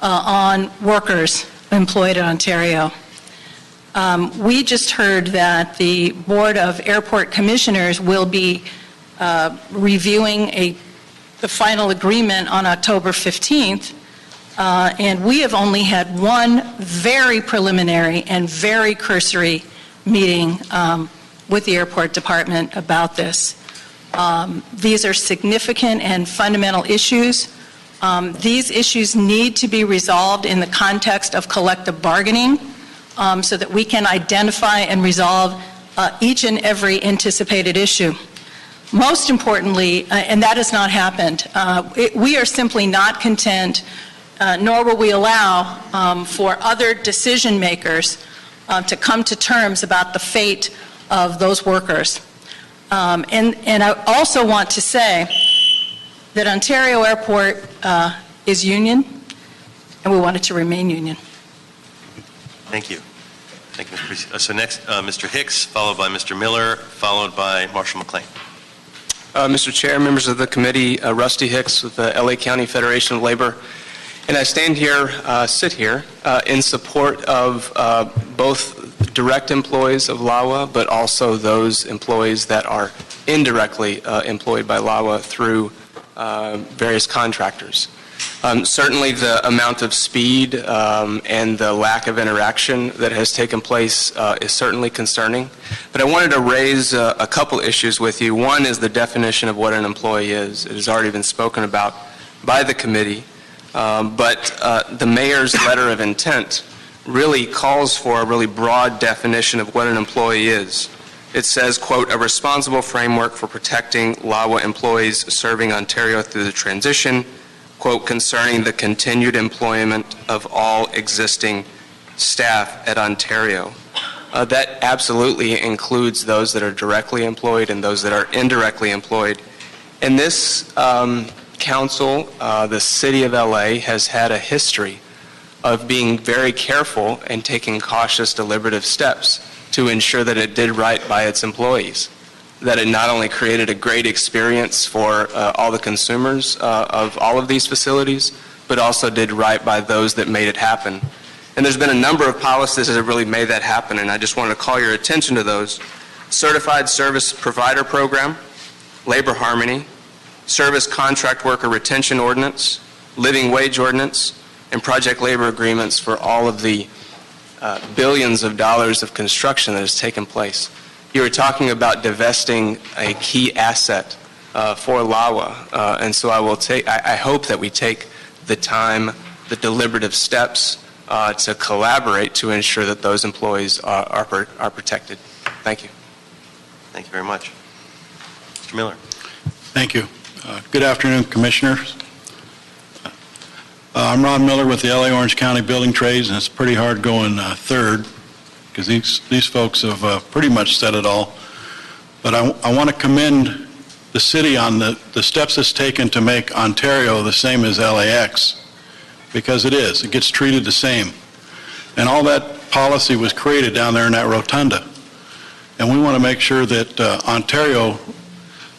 on workers employed in Ontario. We just heard that the Board of Airport Commissioners will be reviewing the final agreement on October 15th, and we have only had one very preliminary and very cursory meeting with the airport department about this. These are significant and fundamental issues. These issues need to be resolved in the context of collective bargaining, so that we can identify and resolve each and every anticipated issue. Most importantly, and that has not happened, we are simply not content, nor will we allow for other decision makers to come to terms about the fate of those workers. And I also want to say that Ontario Airport is union, and we want it to remain union. Thank you. Thank you, Mr. Parisi. So next, Mr. Hicks, followed by Mr. Miller, followed by Marshall McLean. Mr. Chair, members of the committee, Rusty Hicks with the LA County Federation of Labor, and I sit here in support of both direct employees of LAWA, but also those employees that are indirectly employed by LAWA through various contractors. Certainly the amount of speed and the lack of interaction that has taken place is certainly concerning. But I wanted to raise a couple issues with you. One is the definition of what an employee is. It has already been spoken about by the committee, but the mayor's letter of intent really calls for a really broad definition of what an employee is. It says, quote, "A responsible framework for protecting LAWA employees serving Ontario through the transition, quote, concerning the continued employment of all existing staff at Ontario." That absolutely includes those that are directly employed and those that are indirectly employed. In this council, the City of LA has had a history of being very careful and taking cautious, deliberative steps to ensure that it did right by its employees, that it not only created a great experience for all the consumers of all of these facilities, but also did right by those that made it happen. And there's been a number of policies that have really made that happen, and I just wanted to call your attention to those. Certified Service Provider Program, Labor Harmony, Service Contract Worker Retention Ordinance, Living Wage Ordinance, and project labor agreements for all of the billions of dollars of construction that has taken place. You were talking about divesting a key asset for LAWA, and so I hope that we take the time, the deliberative steps to collaborate to ensure that those employees are protected. Thank you. Thank you very much. Mr. Miller. Thank you. Good afternoon, Commissioners. I'm Ron Miller with the LA Orange County Building Trades, and it's pretty hard going third because these folks have pretty much said it all. But I want to commend the city on the steps it's taken to make Ontario the same as LAX, because it is. It gets treated the same. And all that policy was created down there in that rotunda. And we want to make sure that Ontario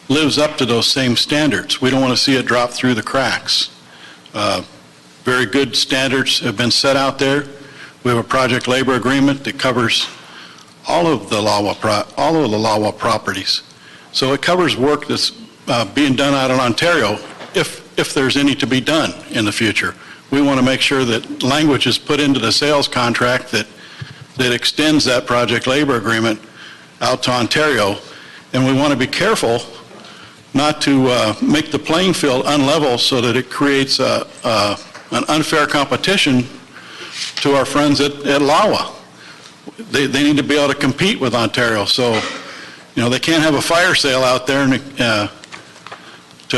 lives up to those same standards. We don't want to see it drop through the cracks. Very good standards have been set out there. We have a project labor agreement that covers all of the LAWA properties. So it covers work that's being done out in Ontario if there's any to be done in the future. We want to make sure that language is put into the sales contract that extends that project labor agreement out to Ontario. And we want to be careful not to make the playing field unlevel so that it creates an unfair competition to our friends at LAWA. They need to be able to compete with Ontario. So, they can't have a fire sale out there to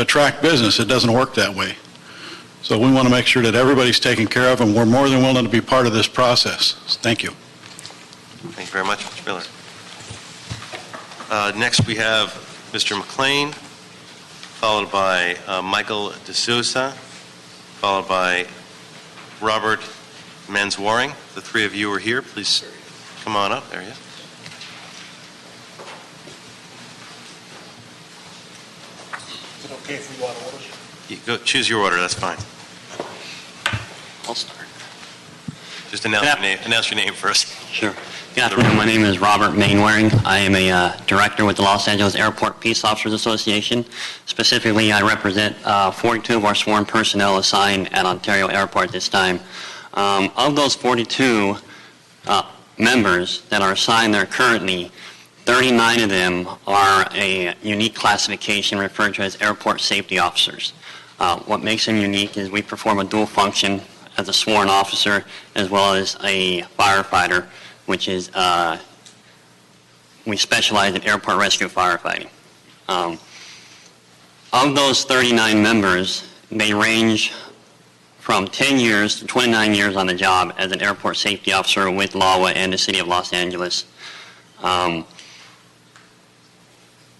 attract business. It doesn't work that way. So we want to make sure that everybody's taken care of, and we're more than willing to be part of this process. So thank you. Thank you very much, Mr. Miller. Next, we have Mr. McLean, followed by Michael D'Souza, followed by Robert Manzwaring. The three of you are here. Please come on up. There he is. Is it okay if we go out of order? You go choose your order. That's fine. I'll start. Just announce your name first. Sure. Good afternoon. My name is Robert Mainwaring. I am a director with the Los Angeles Airport Peace Officers Association. Specifically, I represent 42 of our sworn personnel assigned at Ontario Airport this time. Of those 42 members that are assigned there currently, 39 of them are a unique classification referred to as airport safety officers. What makes them unique is we perform a dual function as a sworn officer as well as a firefighter, which is we specialize in airport rescue firefighting. Of those 39 members, they range from 10 years to 29 years on the job as an airport safety officer with LAWA and the City of Los Angeles.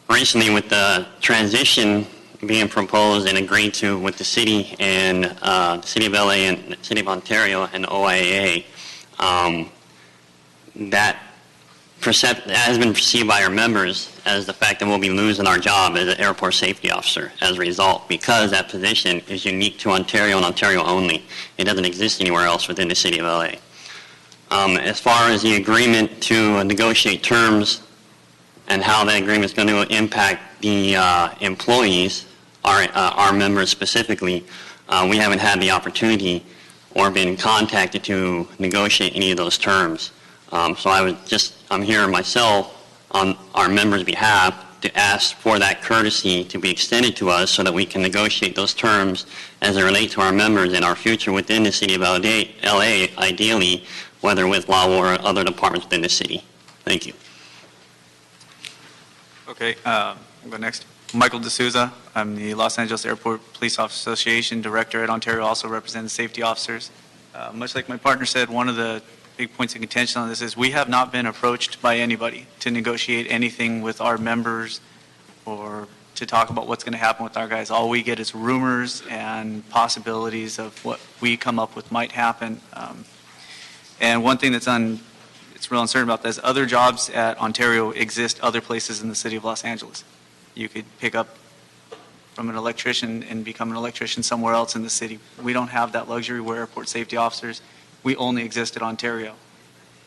Recently, with the transition being proposed and agreed to with the city and the City of LA and the City of Ontario and OIAA, that has been perceived by our members as the fact that we'll be losing our job as an airport safety officer as a result, because that position is unique to Ontario and Ontario only. It doesn't exist anywhere else within the City of LA. As far as the agreement to negotiate terms and how that agreement is going to impact the employees, our members specifically, we haven't had the opportunity or been contacted to negotiate any of those terms. So I'm here myself on our members' behalf to ask for that courtesy to be extended to us so that we can negotiate those terms as they relate to our members in our future within the City of LA, ideally, whether with LAWA or other departments within the city. Thank you. Okay, I'll go next. Michael D'Souza. I'm the Los Angeles Airport Police Officers Association Director at Ontario, also represent safety officers. Much like my partner said, one of the big points of contention on this is we have not been approached by anybody to negotiate anything with our members or to talk about what's going to happen with our guys. All we get is rumors and possibilities of what we come up with might happen. And one thing that's it's real uncertain about this, other jobs at Ontario exist other places in the city of Los Angeles. You could pick up from an electrician and become an electrician somewhere else in the city. We don't have that luxury. We're airport safety officers. We only exist at Ontario.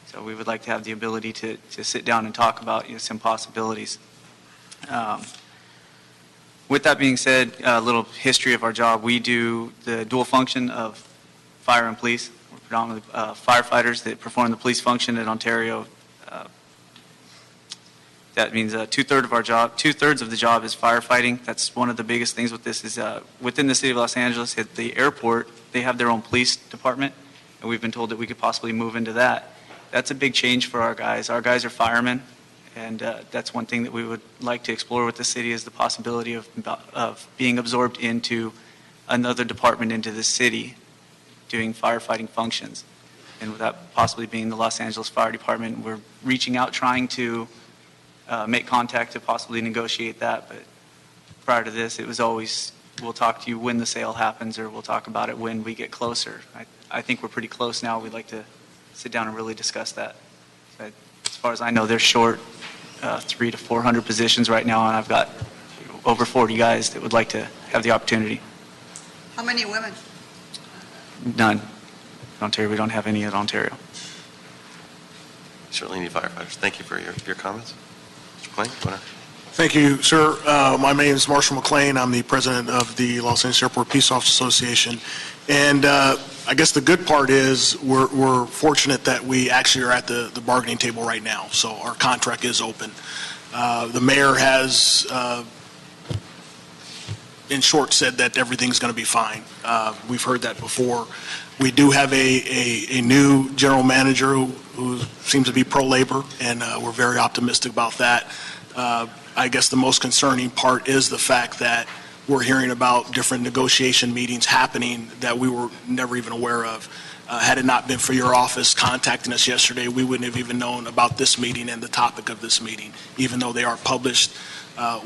So we would like to have the ability to sit down and talk about some possibilities. With that being said, a little history of our job. We do the dual function of fire and police. We're predominantly firefighters that perform the police function at Ontario. That means two-thirds of the job is firefighting. That's one of the biggest things with this is within the city of Los Angeles, at the airport, they have their own police department, and we've been told that we could possibly move into that. That's a big change for our guys. Our guys are firemen, and that's one thing that we would like to explore with the city is the possibility of being absorbed into another department into the city doing firefighting functions. And with that possibly being the Los Angeles Fire Department, we're reaching out trying to make contact to possibly negotiate that, but prior to this, it was always, we'll talk to you when the sale happens, or we'll talk about it when we get closer. I think we're pretty close now. We'd like to sit down and really discuss that. But as far as I know, they're short 300 to 400 positions right now, and I've got over 40 guys that would like to have the opportunity. How many women? None. In Ontario, we don't have any at Ontario. Certainly need firefighters. Thank you for your comments. Mr. McLean, you want to? Thank you, sir. My name is Marshall McLean. I'm the president of the Los Angeles Airport Peace Officers Association. And I guess the good part is we're fortunate that we actually are at the bargaining table right now. So our contract is open. The mayor has, in short, said that everything's going to be fine. We've heard that before. We do have a new general manager who seems to be pro-labor, and we're very optimistic about that. I guess the most concerning part is the fact that we're hearing about different negotiation meetings happening that we were never even aware of. Had it not been for your office contacting us yesterday, we wouldn't have even known about this meeting and the topic of this meeting. Even though they are published,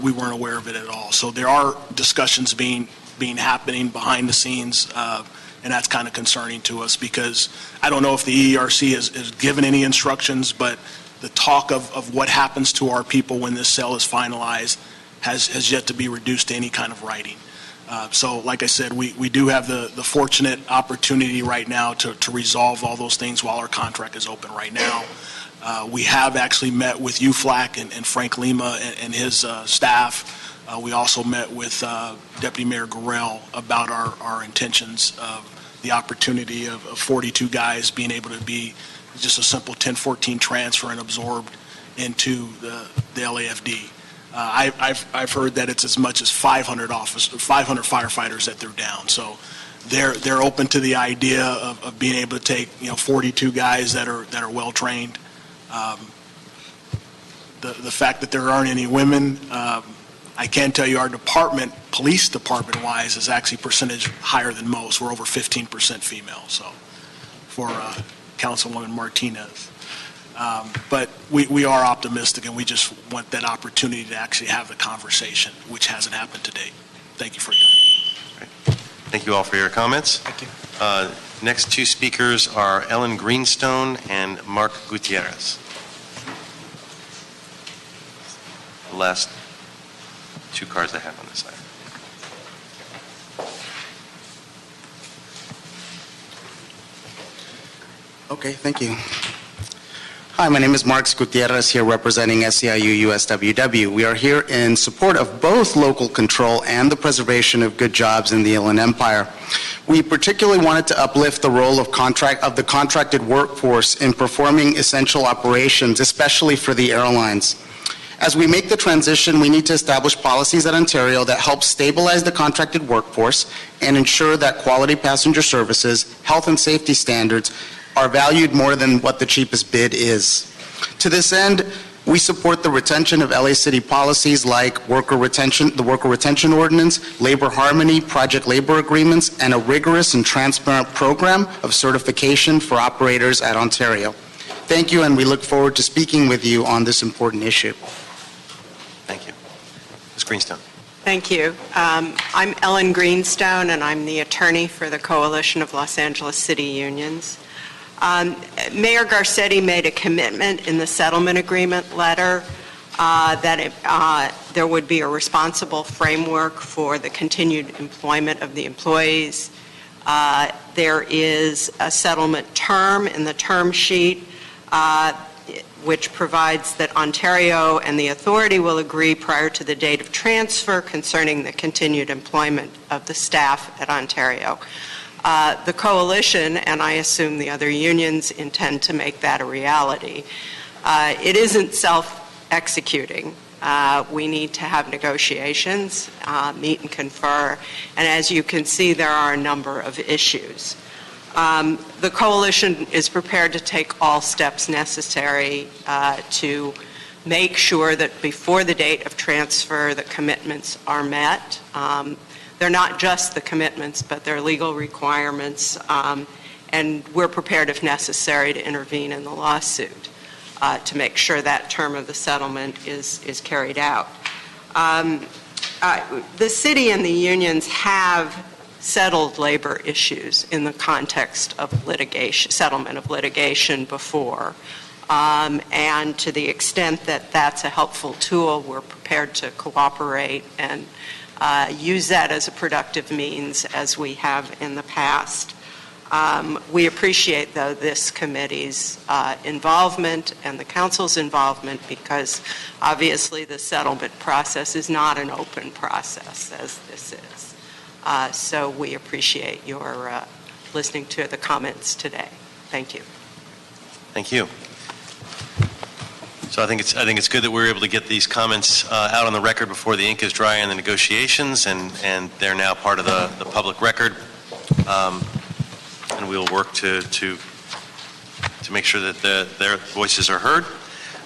we weren't aware of it at all. So there are discussions being happening behind the scenes, and that's kind of concerning to us because I don't know if the EERC has given any instructions, but the talk of what happens to our people when this sale is finalized has yet to be reduced to any kind of writing. So like I said, we do have the fortunate opportunity right now to resolve all those things while our contract is open right now. We have actually met with UFLAC and Frank Lima and his staff. We also met with Deputy Mayor Gorell about our intentions of the opportunity of 42 guys being able to be just a simple 1014 transfer and absorbed into the LAFD. I've heard that it's as much as 500 firefighters that they're down. So they're open to the idea of being able to take 42 guys that are well trained. The fact that there aren't any women, I can tell you our department, police department wise, is actually percentage higher than most. We're over 15% female. So for Councilwoman Martinez. But we are optimistic, and we just want that opportunity to actually have the conversation, which hasn't happened to date. Thank you for your time. Great. Thank you all for your comments. Thank you. Next two speakers are Ellen Greenstone and Mark Gutierrez. The last two cards I have on this side. Okay, thank you. Hi, my name is Mark Gutierrez, here representing SEIU USWW. We are here in support of both local control and the preservation of good jobs in the Inland Empire. We particularly wanted to uplift the role of the contracted workforce in performing essential operations, especially for the airlines. As we make the transition, we need to establish policies at Ontario that help stabilize the contracted workforce and ensure that quality passenger services, health and safety standards are valued more than what the cheapest bid is. To this end, We support the retention of LA City policies like the worker retention ordinance, labor harmony, project labor agreements, and a rigorous and transparent program of certification for operators at Ontario. Thank you, and we look forward to speaking with you on this important issue. Thank you. Ms. Greenstone. Thank you. I'm Ellen Greenstone, and I'm the attorney for the Coalition of Los Angeles City Unions. Mayor Garcetti made a commitment in the settlement agreement letter that there would be a responsible framework for the continued employment of the employees. There is a settlement term in the term sheet which provides that Ontario and the authority will agree prior to the date of transfer concerning the continued employment of the staff at Ontario. The coalition, and I assume the other unions, intend to make that a reality. It isn't self-executing. We need to have negotiations, meet and confer, and as you can see, there are a number of issues. The coalition is prepared to take all steps necessary to make sure that before the date of transfer, the commitments are met. They're not just the commitments, but they're legal requirements, and we're prepared, if necessary, to intervene in the lawsuit to make sure that term of the settlement is carried out. The city and the unions have settled labor issues in the context of litigation, settlement of litigation before, and to the extent that that's a helpful tool, we're prepared to cooperate and use that as a productive means as we have in the past. We appreciate, though, this committee's involvement and the council's involvement because obviously the settlement process is not an open process as this is. So we appreciate your listening to the comments today. Thank you. Thank you. So I think it's good that we're able to get these comments out on the record before the ink is dry in the negotiations, and they're now part of the public record. And we'll work to make sure that their voices are heard.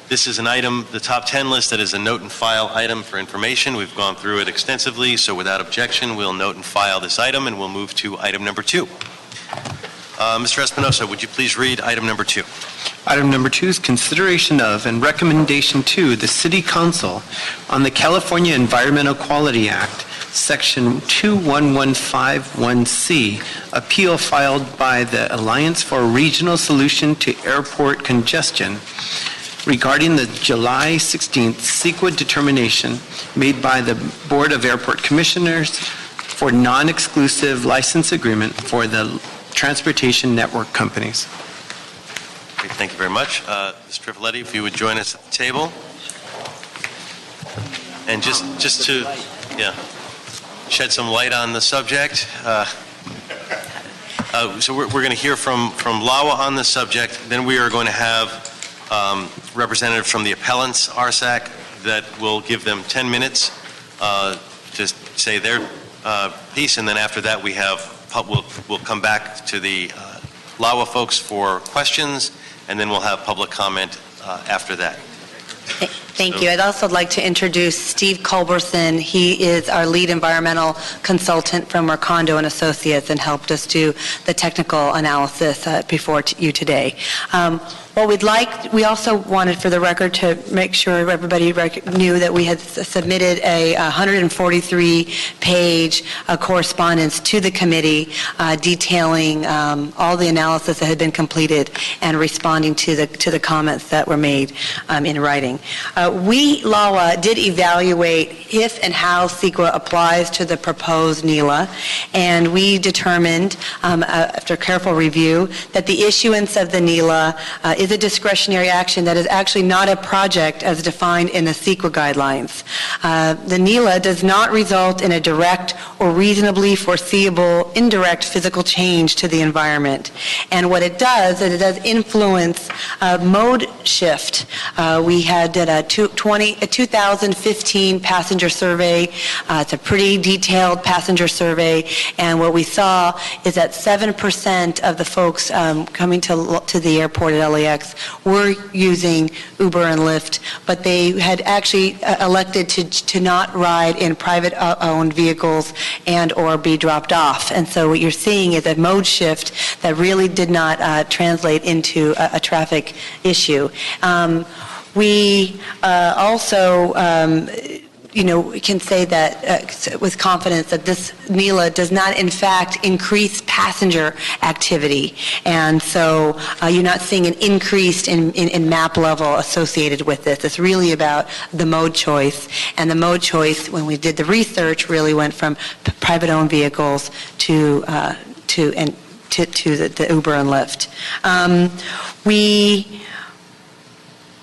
This is an item, the top 10 list, that is a note and file item for information. We've gone through it extensively, so without objection, we'll note and file this item, and we'll move to item number 2. Mr. Espinosa, would you please read item number 2? Item number 2 is consideration of and recommendation to the City Council on the California Environmental Quality Act, Section 21151C, appeal filed by the Alliance for a Regional Solution to Airport Congestion regarding the July 16th CEQA determination made by the Board of Airport Commissioners for non-exclusive license agreement for the transportation network companies. Great, thank you very much. Ms. Trifoletti, if you would join us at the table. And just to shed some light on the subject. So we're going to hear from LAWA on the subject. Then we are going to have representatives from the appellants, RSAC, that will give them 10 minutes to say their piece. And then after that, we'll come back to the LAWA folks for questions, and then we'll have public comment after that. Thank you. I'd also like to introduce Steve Culberson. He is our lead environmental consultant from Mercando and Associates and helped us do the technical analysis before you today. What we also wanted for the record to make sure everybody knew that we had submitted a 143-page correspondence to the committee detailing all the analysis that had been completed and responding to the comments that were made in writing. We, LAWA, did evaluate if and how CEQA applies to the proposed NELA, and we determined, after careful review, that the issuance of the NELA is a discretionary action that is actually not a project as defined in the CEQA guidelines. The NELA does not result in a direct or reasonably foreseeable indirect physical change to the environment. And what it does is it does influence mode shift We did a 2015 passenger survey. It's a pretty detailed passenger survey, and what we saw is that 7% of the folks coming to the airport at LAX were using Uber and Lyft, but they had actually elected to not ride in private-owned vehicles and or be dropped off. And so what you're seeing is a mode shift that really did not translate into a traffic issue. We also can say that with confidence that this NELA does not in fact increase passenger activity. And so you're not seeing an increase in map level associated with this. It's really about the mode choice. And the mode choice, when we did the research, really went from private-owned vehicles to the Uber and Lyft. We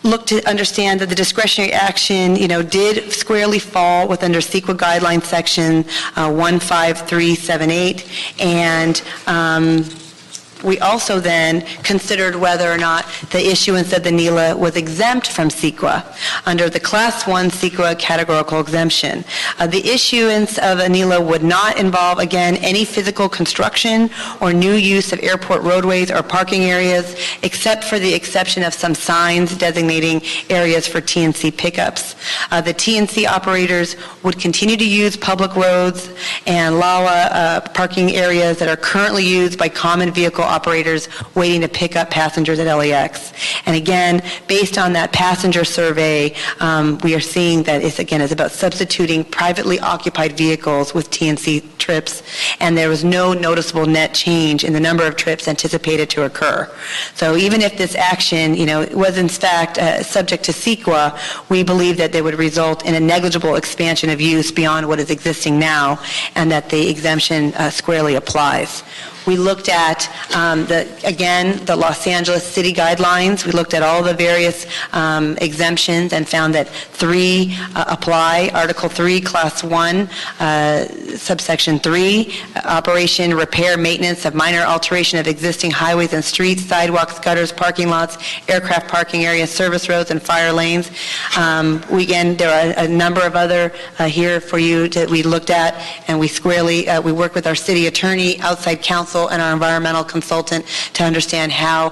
look to understand that the discretionary action, did squarely fall within CEQA guideline section 15378, and we also then considered whether or not the issuance of the NELA was exempt from CEQA under the Class 1 CEQA categorical exemption. The issuance of a NELA would not involve, again, any physical construction or new use of airport roadways or parking areas, except for the exception of some signs designating areas for TNC pickups. The TNC operators would continue to use public roads and LAWA parking areas that are currently used by common vehicle operators waiting to pick up passengers at LAX. And again, based on that passenger survey, we are seeing that it's about substituting privately occupied vehicles with TNC trips, and there was no noticeable net change in the number of trips anticipated to occur. So even if this action, was in fact subject to CEQA, we believe that they would result in a negligible expansion of use beyond what is existing now, and that the exemption squarely applies. We looked at, the Los Angeles city guidelines. We looked at all the various exemptions and found that 3 apply. Article 3, Class 1, subsection 3, operation, repair, maintenance of minor alteration of existing highways and streets, sidewalks, gutters, parking lots, aircraft parking areas, service roads, and fire lanes. There are a number of other here for you that we looked at, and we squarely, we worked with our city attorney, outside counsel, and our environmental consultant to understand how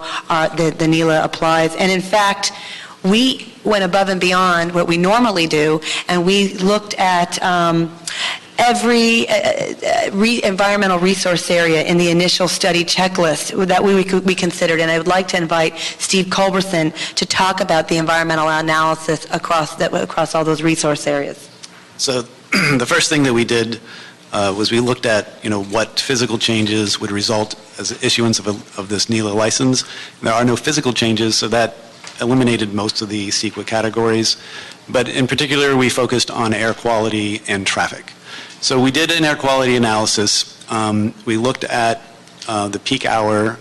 the NELA applies. And in fact, we went above and beyond what we normally do, and we looked at every environmental resource area in the initial study checklist that we considered. And I would like to invite Steve Culberson to talk about the environmental analysis across all those resource areas. So the first thing that we did was we looked at, what physical changes would result as the issuance of this NELA license. And there are no physical changes, so that eliminated most of the CEQA categories. But in particular, we focused on air quality and traffic. So we did an air quality analysis. We looked at the peak hour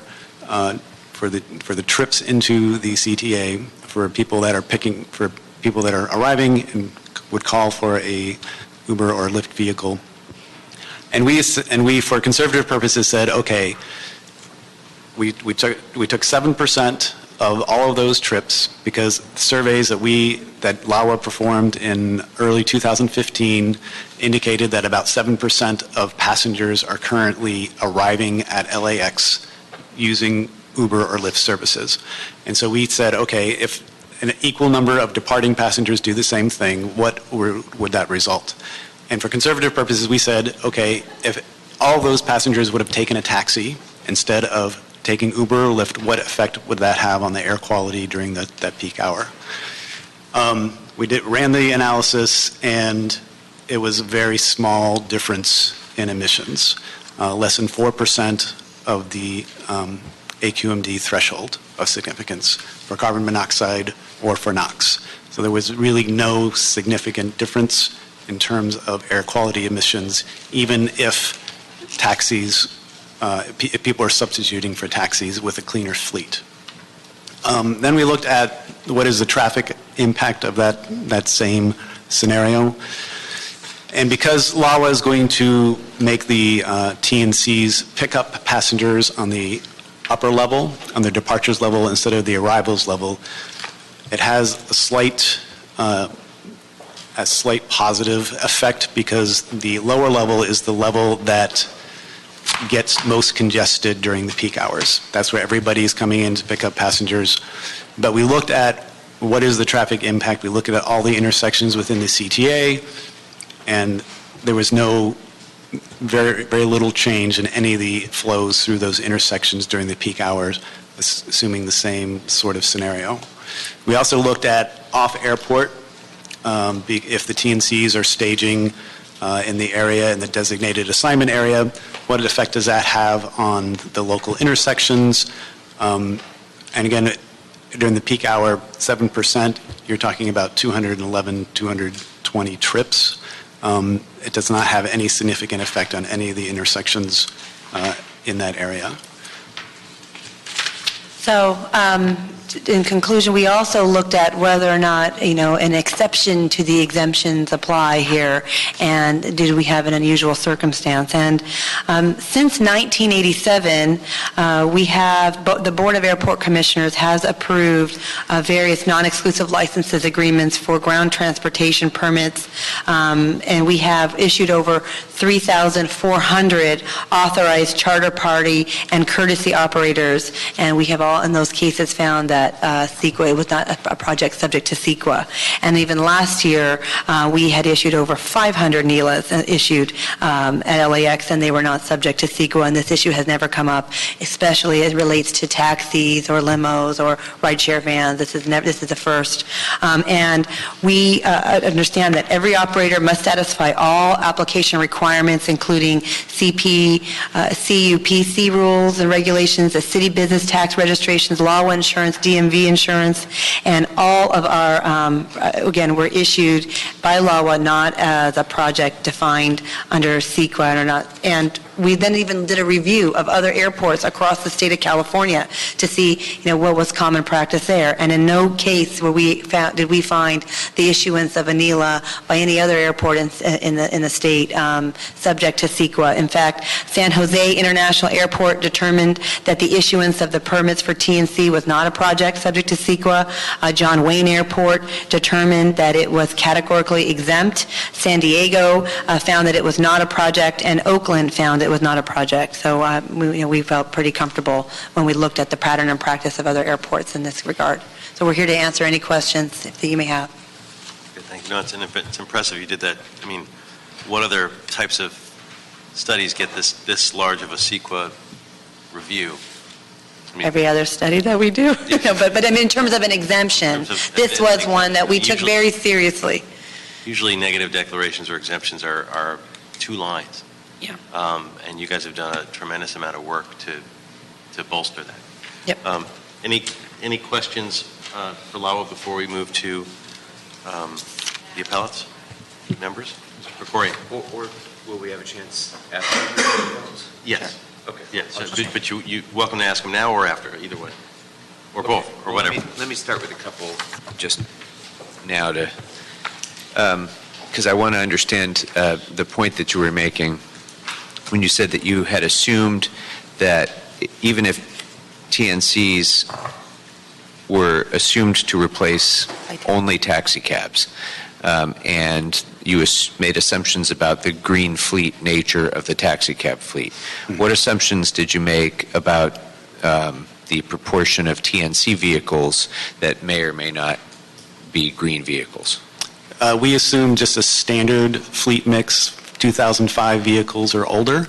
for the trips into the CTA for people that are arriving and would call for a Uber or Lyft vehicle. And we, for conservative purposes, said, okay, we took 7% of all of those trips because surveys that LAWA performed in early 2015 indicated that about 7% of passengers are currently arriving at LAX using Uber or Lyft services. And so we said, okay, if an equal number of departing passengers do the same thing, what would that result? And for conservative purposes, we said, okay, if all those passengers would have taken a taxi instead of taking Uber or Lyft, what effect would that have on the air quality during that peak hour? We ran the analysis, and it was a very small difference in emissions, less than 4% of the AQMD threshold of significance for carbon monoxide or for NOx. So there was really no significant difference in terms of air quality emissions, even if if people are substituting for taxis with a cleaner fleet. Then we looked at what is the traffic impact of that same scenario. And because LAWA is going to make the TNCs pick up passengers on the upper level, on the departures level, instead of the arrivals level, It has a slight positive effect because the lower level is the level that gets most congested during the peak hours. That's where everybody's coming in to pick up passengers. But we looked at what is the traffic impact. We looked at all the intersections within the CTA, and there was very little change in any of the flows through those intersections during the peak hours, assuming the same sort of scenario. We also looked at off-airport, if the TNCs are staging in the area, in the designated assignment area, what effect does that have on the local intersections? And again, during the peak hour, 7%, you're talking about 211, 220 trips. It does not have any significant effect on any of the intersections in that area. So, in conclusion, we also looked at whether or not, an exception to the exemptions apply here, and did we have an unusual circumstance. And since 1987, we have, the Board of Airport Commissioners has approved various non-exclusive licenses agreements for ground transportation permits, and we have issued over 3,400 authorized charter party and courtesy operators, and we have all in those cases found that CEQA was not a project subject to CEQA. And even last year, we had issued over 500 NELAs issued at LAX, and they were not subject to CEQA, and this issue has never come up, especially as it relates to taxis or limos or rideshare vans. This is the first. And we understand that every operator must satisfy all application requirements, including CUPC rules and regulations, the city business tax registrations, LAWA insurance, DMV insurance, and all of our, again, were issued by LAWA, not as a project defined under CEQA or not. And we then even did a review of other airports across the state of California to see, what was common practice there. And in no case did we find the issuance of a NELA by any other airport in the state subject to CEQA. In fact, San Jose International Airport determined that the issuance of the permits for TNC was not a project subject to CEQA. John Wayne Airport determined that it was categorically exempt. San Diego found that it was not a project, and Oakland found it was not a project. So we felt pretty comfortable when we looked at the pattern and practice of other airports in this regard. So we're here to answer any questions that you may have. Good, thank you. No, it's impressive you did that. I mean, what other types of studies get this large of a CEQA review? Every other study that we do. No, but I mean, in terms of an exemption, this was one that we took very seriously. Usually negative declarations or exemptions are 2 lines. Yeah. And you guys have done a tremendous amount of work to bolster that. Yep. Any questions for LAWA before we move to the appellates? Members? Or Corey? Or will we have a chance after? Yes. Okay. Yes, but you're welcome to ask them now or after, either way. Or both, or whatever. Let me start with a couple just now because I want to understand the point that you were making when you said that you had assumed that even if TNCs were assumed to replace only taxi cabs, and you made assumptions about the green fleet nature of the taxi cab fleet. Mm-hmm. What assumptions did you make about the proportion of TNC vehicles that may or may not be green vehicles? We assumed just a standard fleet mix, 2005 vehicles or older,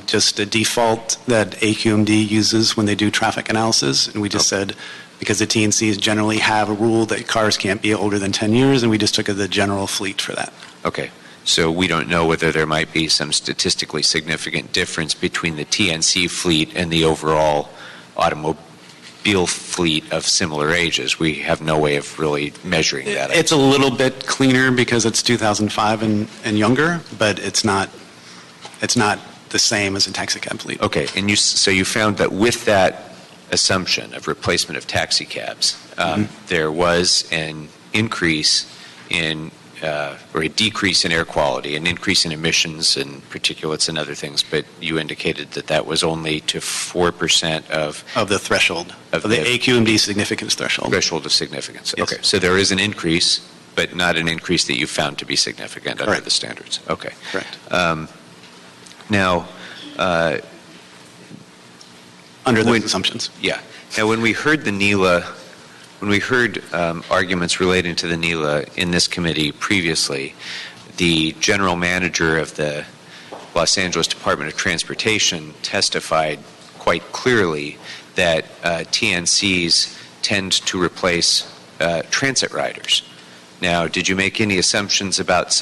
just a default that AQMD uses when they do traffic analysis, and we just said, because the TNCs generally have a rule that cars can't be older than 10 years, and we just took the general fleet for that. Okay. So we don't know whether there might be some statistically significant difference between the TNC fleet and the overall automobile fleet of similar ages. We have no way of really measuring that. It's a little bit cleaner because it's 2005 and younger, but it's not the same as a taxi cab fleet. Okay. And so you found that with that assumption of replacement of taxi cabs, there was an increase in or a decrease in air quality, an increase in emissions and particulates and other things, but you indicated that that was only to 4% of the threshold, of the AQMD significance threshold. Threshold of significance. Yes. Okay, so there is an increase, but not an increase that you found to be significant under the standards. Okay. Correct. Now, under those assumptions. Yeah. Now, when we heard the NELA, when we heard arguments relating to the NELA in this committee previously, the general manager of the Los Angeles Department of Transportation testified quite clearly that TNCs tend to replace transit riders. Now, did you make any assumptions about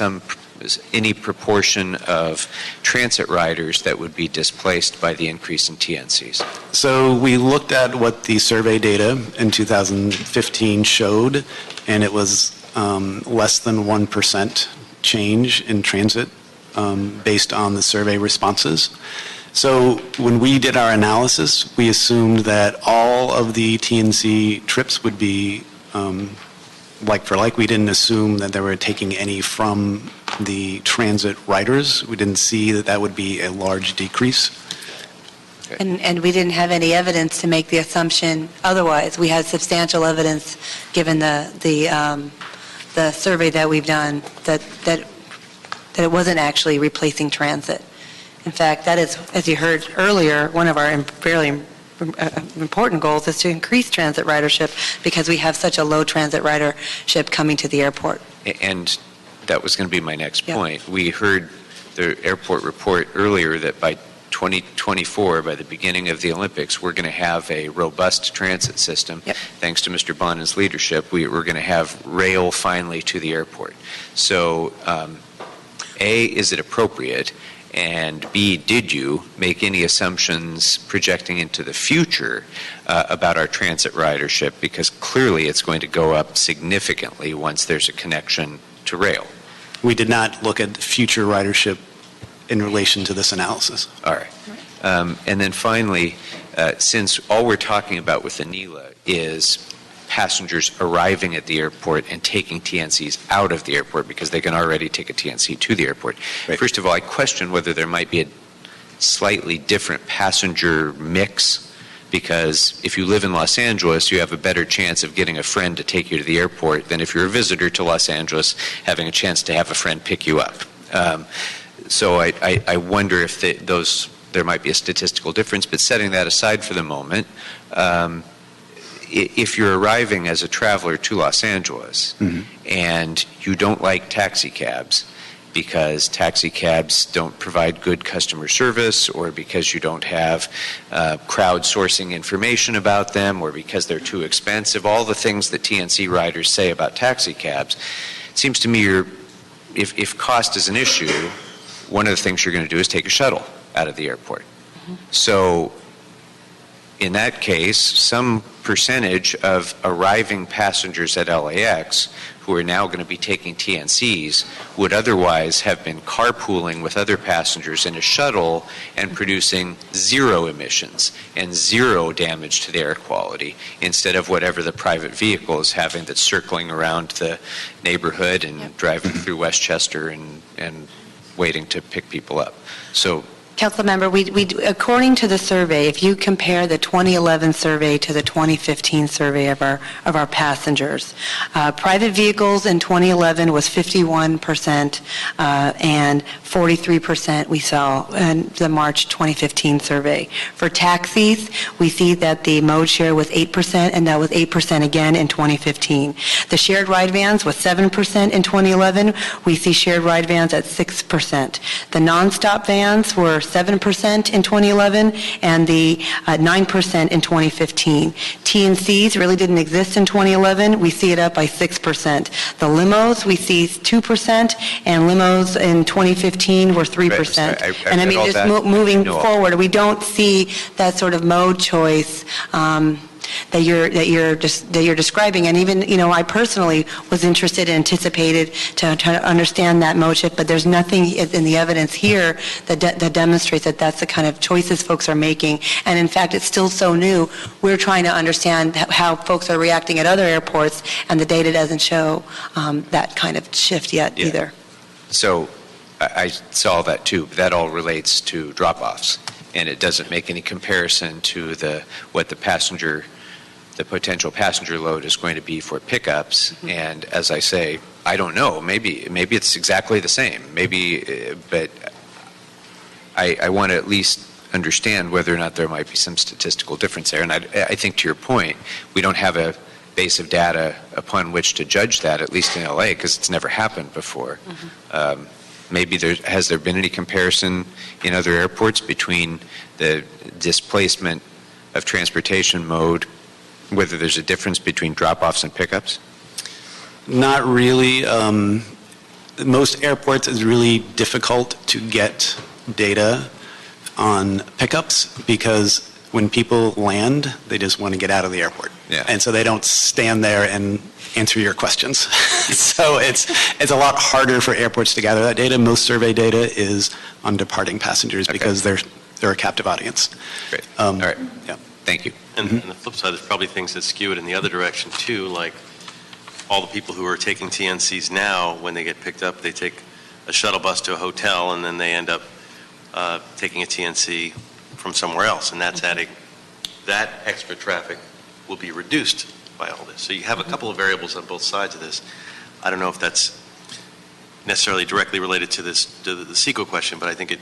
any proportion of transit riders that would be displaced by the increase in TNCs? So we looked at what the survey data in 2015 showed, and it was less than 1% change in transit based on the survey responses. So when we did our analysis, we assumed that all of the TNC trips would be like for like. We didn't assume that they were taking any from the transit riders. We didn't see that that would be a large decrease. And we didn't have any evidence to make the assumption otherwise. We had substantial evidence, given the survey that we've done, that it wasn't actually replacing transit. In fact, that is, as you heard earlier, one of our fairly important goals is to increase transit ridership because we have such a low transit ridership coming to the airport. And that was going to be my next point. We heard the airport report earlier that by 2024, by the beginning of the Olympics, we're going to have a robust transit system. Thanks to Mr. Bonin's leadership, we're going to have rail finally to the airport. So, A, is it appropriate? And B, did you make any assumptions projecting into the future about our transit ridership? Because clearly it's going to go up significantly once there's a connection to rail. We did not look at future ridership in relation to this analysis. All right. And then finally, since all we're talking about with the NELA is passengers arriving at the airport and taking TNCs out of the airport because they can already take a TNC to the airport. Right. First of all, I question whether there might be a slightly different passenger mix, because if you live in Los Angeles, you have a better chance of getting a friend to take you to the airport than if you're a visitor to Los Angeles having a chance to have a friend pick you up. So I wonder if there might be a statistical difference, but setting that aside for the moment, if you're arriving as a traveler to Los Angeles and you don't like taxi cabs because taxi cabs don't provide good customer service, or because you don't have crowdsourcing information about them, or because they're too expensive, all the things that TNC riders say about taxi cabs, it seems to me if cost is an issue, one of the things you're going to do is take a shuttle out of the airport. So in that case, some percentage of arriving passengers at LAX who are now going to be taking TNCs would otherwise have been carpooling with other passengers in a shuttle and producing zero emissions and zero damage to the air quality, instead of whatever the private vehicle is having that's circling around the neighborhood and driving through Westchester and waiting to pick people up. So, Councilmember, we according to the survey, if you compare the 2011 survey to the 2015 survey of our passengers, private vehicles in 2011 was 51%, and 43% we saw in the March 2015 survey. For taxis, we see that the mode share was 8%, and that was 8% again in 2015. The shared ride vans was 7% in 2011. We see shared ride vans at 6%. The nonstop vans were 7% in 2011 and the 9% in 2015. TNCs really didn't exist in 2011. We see it up by 6%. The limos, we see 2%, and limos in 2015 were 3%. And I mean, just moving forward, we don't see that sort of mode choice that you're describing. And even, I personally was interested and anticipated to try to understand that mode shift, but there's nothing in the evidence here that demonstrates that that's the kind of choices folks are making. And in fact, it's still so new. We're trying to understand how folks are reacting at other airports, and the data doesn't show that kind of shift yet either. So I saw that too. That all relates to drop-offs, and it doesn't make any comparison to what the potential passenger load is going to be for pickups. Mm-hmm. And as I say, I don't know. Maybe it's exactly the same. But I want to at least understand whether or not there might be some statistical difference there. And I think to your point, we don't have a base of data upon which to judge that, at least in LA, because it's never happened before. Mm-hmm. Has there been any comparison in other airports between the displacement of transportation mode, whether there's a difference between drop-offs and pickups? Not really. Most airports, it's really difficult to get data on pickups because when people land, they just want to get out of the airport. Yeah. And so they don't stand there and answer your questions. So it's a lot harder for airports to gather that data. Most survey data is on departing passengers because they're a captive audience. Great. All right. Yeah. Thank you. And on the flip side, there's probably things that skew it in the other direction too, like all the people who are taking TNCs now, when they get picked up, they take a shuttle bus to a hotel, and then they end up taking a TNC from somewhere else, and that's adding, that extra traffic will be reduced by all this. So you have a couple of variables on both sides of this. I don't know if that's necessarily directly related to the CEQA question, but I think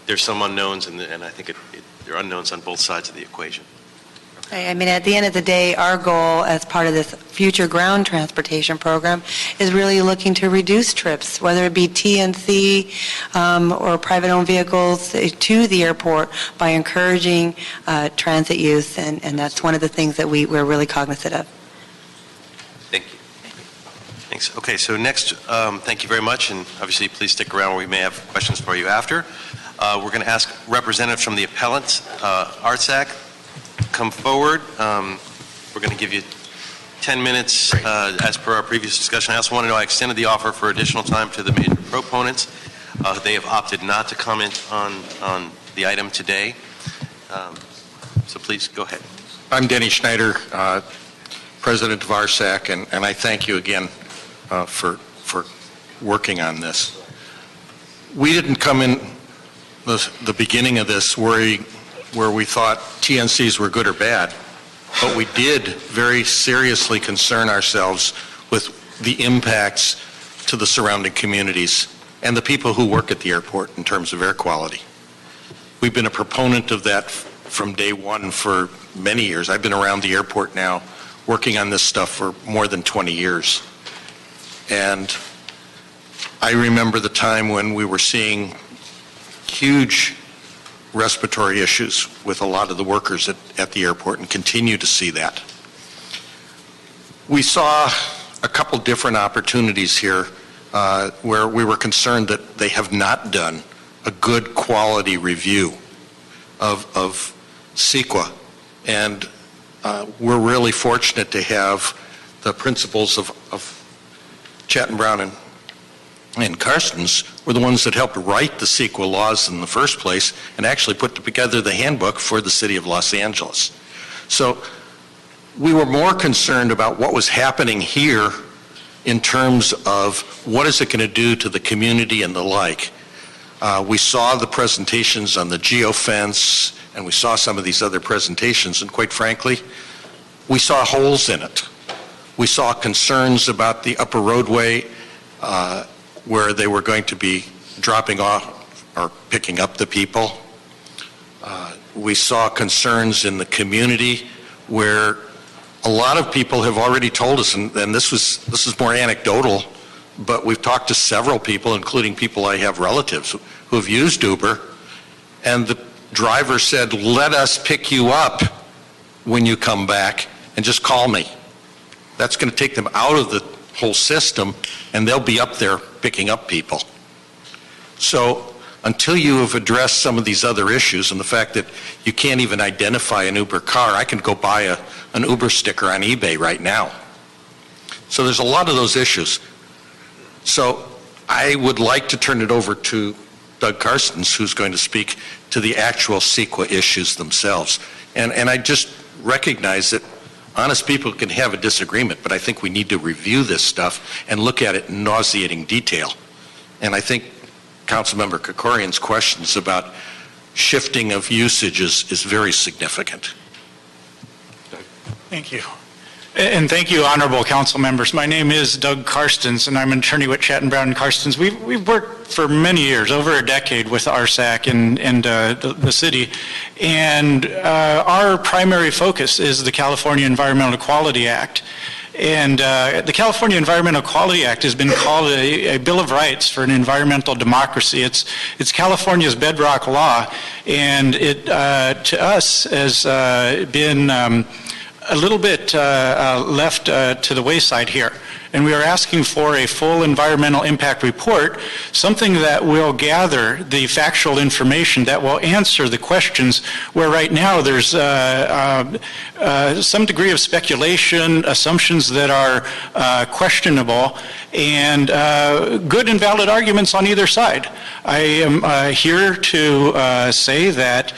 there's some unknowns, and I think there are unknowns on both sides of the equation. I mean, at the end of the day, our goal as part of this future ground transportation program is really looking to reduce trips, whether it be TNC or private-owned vehicles to the airport, by encouraging transit use, and that's one of the things that we're really cognizant of. Thank you. Thanks. Okay, so next, thank you very much, and obviously please stick around. We may have questions for you after. We're going to ask representatives from the appellant, ARTSAC, come forward. We're going to give you 10 minutes as per our previous discussion. I also want to know I extended the offer for additional time to the major proponents. They have opted not to comment on the item today. So please go ahead. I'm Denny Schneider, President of ARSAC, and I thank you again for working on this. We didn't come in the beginning of this where we thought TNCs were good or bad, but we did very seriously concern ourselves with the impacts to the surrounding communities and the people who work at the airport in terms of air quality. We've been a proponent of that from day one for many years. I've been around the airport now working on this stuff for more than 20 years. And I remember the time when we were seeing huge respiratory issues with a lot of the workers at the airport, and continue to see that. We saw a couple different opportunities here where we were concerned that they have not done a good quality review of CEQA, and we're really fortunate to have the principals of Chatton Brown and Carstens were the ones that helped write the CEQA laws in the first place and actually put together the handbook for the city of Los Angeles. So we were more concerned about what was happening here in terms of what is it going to do to the community and the like. We saw the presentations on the geofence, and we saw some of these other presentations, and quite frankly, we saw holes in it. We saw concerns about the upper roadway where they were going to be dropping off or picking up the people. We saw concerns in the community where a lot of people have already told us, and this is more anecdotal, but we've talked to several people, including people I have relatives who have used Uber, and the driver said, "Let us pick you up when you come back and just call me." That's going to take them out of the whole system, and they'll be up there picking up people. So until you have addressed some of these other issues and the fact that you can't even identify an Uber car, I can go buy an Uber sticker on eBay right now. So there's a lot of those issues. So I would like to turn it over to Doug Carstens, who's going to speak to the actual CEQA issues themselves. And I just recognize that honest people can have a disagreement, but I think we need to review this stuff and look at it in nauseating detail. And I think Councilmember Krikorian's questions about shifting of usage is very significant. Thank you. And thank you, honorable council members. My name is Doug Carstens, and I'm an attorney with Chatton Brown and Carstens. We've worked for many years, over a decade, with RSAC and the city. And our primary focus is the California Environmental Quality Act. And the California Environmental Quality Act has been called a Bill of Rights for an environmental democracy. It's California's bedrock law, and it, to us, has been a little bit left to the wayside here. And we are asking for a full environmental impact report, something that will gather the factual information that will answer the questions where right now there's some degree of speculation, assumptions that are questionable, and good and valid arguments on either side. I am here to say that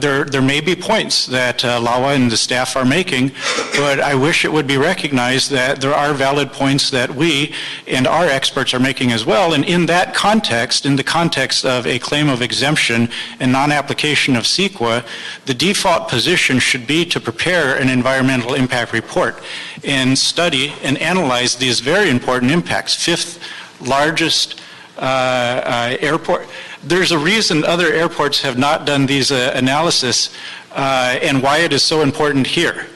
there may be points that LAWA and the staff are making, but I wish it would be recognized that there are valid points that we and our experts are making as well. And in that context, in the context of a claim of exemption and non-application of CEQA, the default position should be to prepare an environmental impact report and study and analyze these very important impacts. Fifth largest airport. There's a reason other airports have not done these analysis and why it is so important here.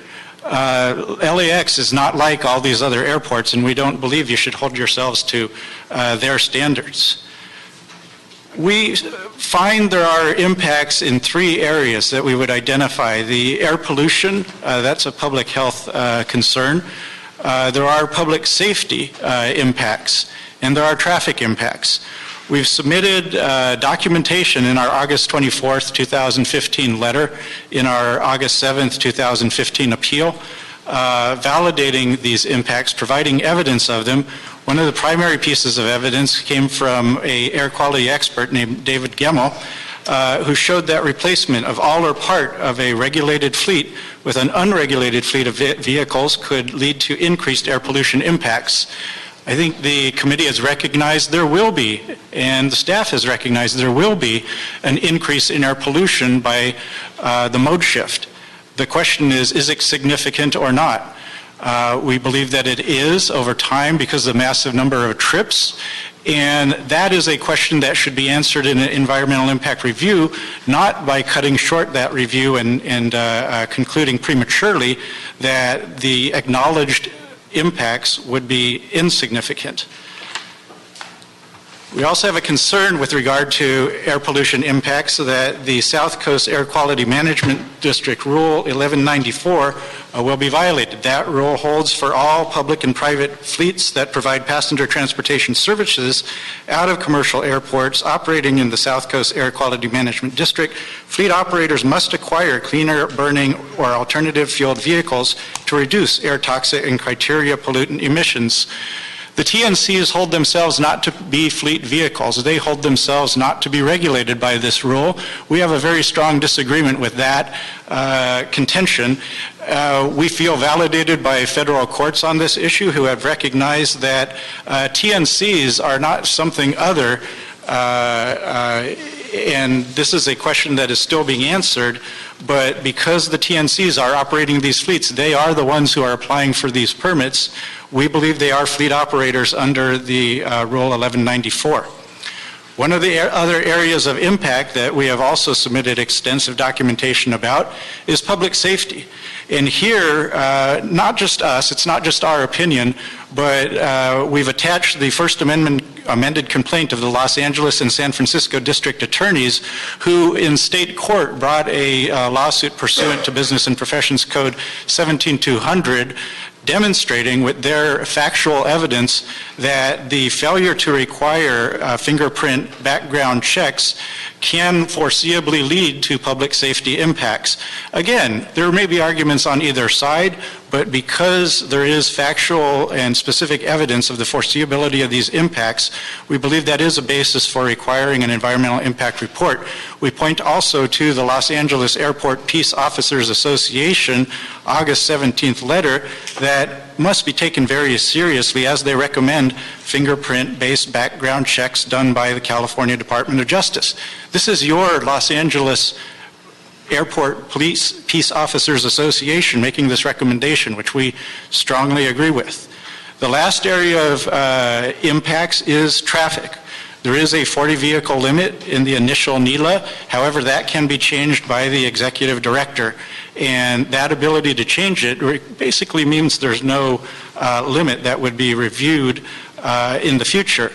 LAX is not like all these other airports, and we don't believe you should hold yourselves to their standards. We find there are impacts in three areas that we would identify. The air pollution, that's a public health concern. There are public safety impacts, and there are traffic impacts. We've submitted documentation in our August 24th, 2015 letter, in our August 7th, 2015 appeal, validating these impacts, providing evidence of them. One of the primary pieces of evidence came from an air quality expert named David Gemmel, who showed that replacement of all or part of a regulated fleet with an unregulated fleet of vehicles could lead to increased air pollution impacts. I think the committee has recognized there will be, and the staff has recognized there will be, an increase in air pollution by the mode shift. The question is it significant or not? We believe that it is over time because of the massive number of trips, and that is a question that should be answered in an environmental impact review, not by cutting short that review and concluding prematurely that the acknowledged impacts would be insignificant. We also have a concern with regard to air pollution impacts that the South Coast Air Quality Management District Rule 1194 will be violated. That rule holds for all public and private fleets that provide passenger transportation services out of commercial airports operating in the South Coast Air Quality Management District. Fleet operators must acquire cleaner burning or alternative fueled vehicles to reduce air toxic and criteria pollutant emissions. The TNCs hold themselves not to be fleet vehicles. They hold themselves not to be regulated by this rule. We have a very strong disagreement with that contention. We feel validated by federal courts on this issue who have recognized that TNCs are not something other, and this is a question that is still being answered, but because the TNCs are operating these fleets, they are the ones who are applying for these permits. We believe they are fleet operators under the Rule 1194. One of the other areas of impact that we have also submitted extensive documentation about is public safety. And here, not just us, it's not just our opinion, but we've attached the First Amendment amended complaint of the Los Angeles and San Francisco district attorneys who in state court brought a lawsuit pursuant to Business and Professions Code 17200 demonstrating with their factual evidence that the failure to require fingerprint background checks can foreseeably lead to public safety impacts. Again, there may be arguments on either side, but because there is factual and specific evidence of the foreseeability of these impacts, we believe that is a basis for requiring an environmental impact report. We point also to the Los Angeles Airport Peace Officers Association August 17th letter that must be taken very seriously as they recommend fingerprint-based background checks done by the California Department of Justice. This is your Los Angeles Airport Peace Officers Association making this recommendation, which we strongly agree with. The last area of impacts is traffic. There is a 40-vehicle limit in the initial NELA. However, that can be changed by the executive director. And that ability to change it basically means there's no limit that would be reviewed in the future.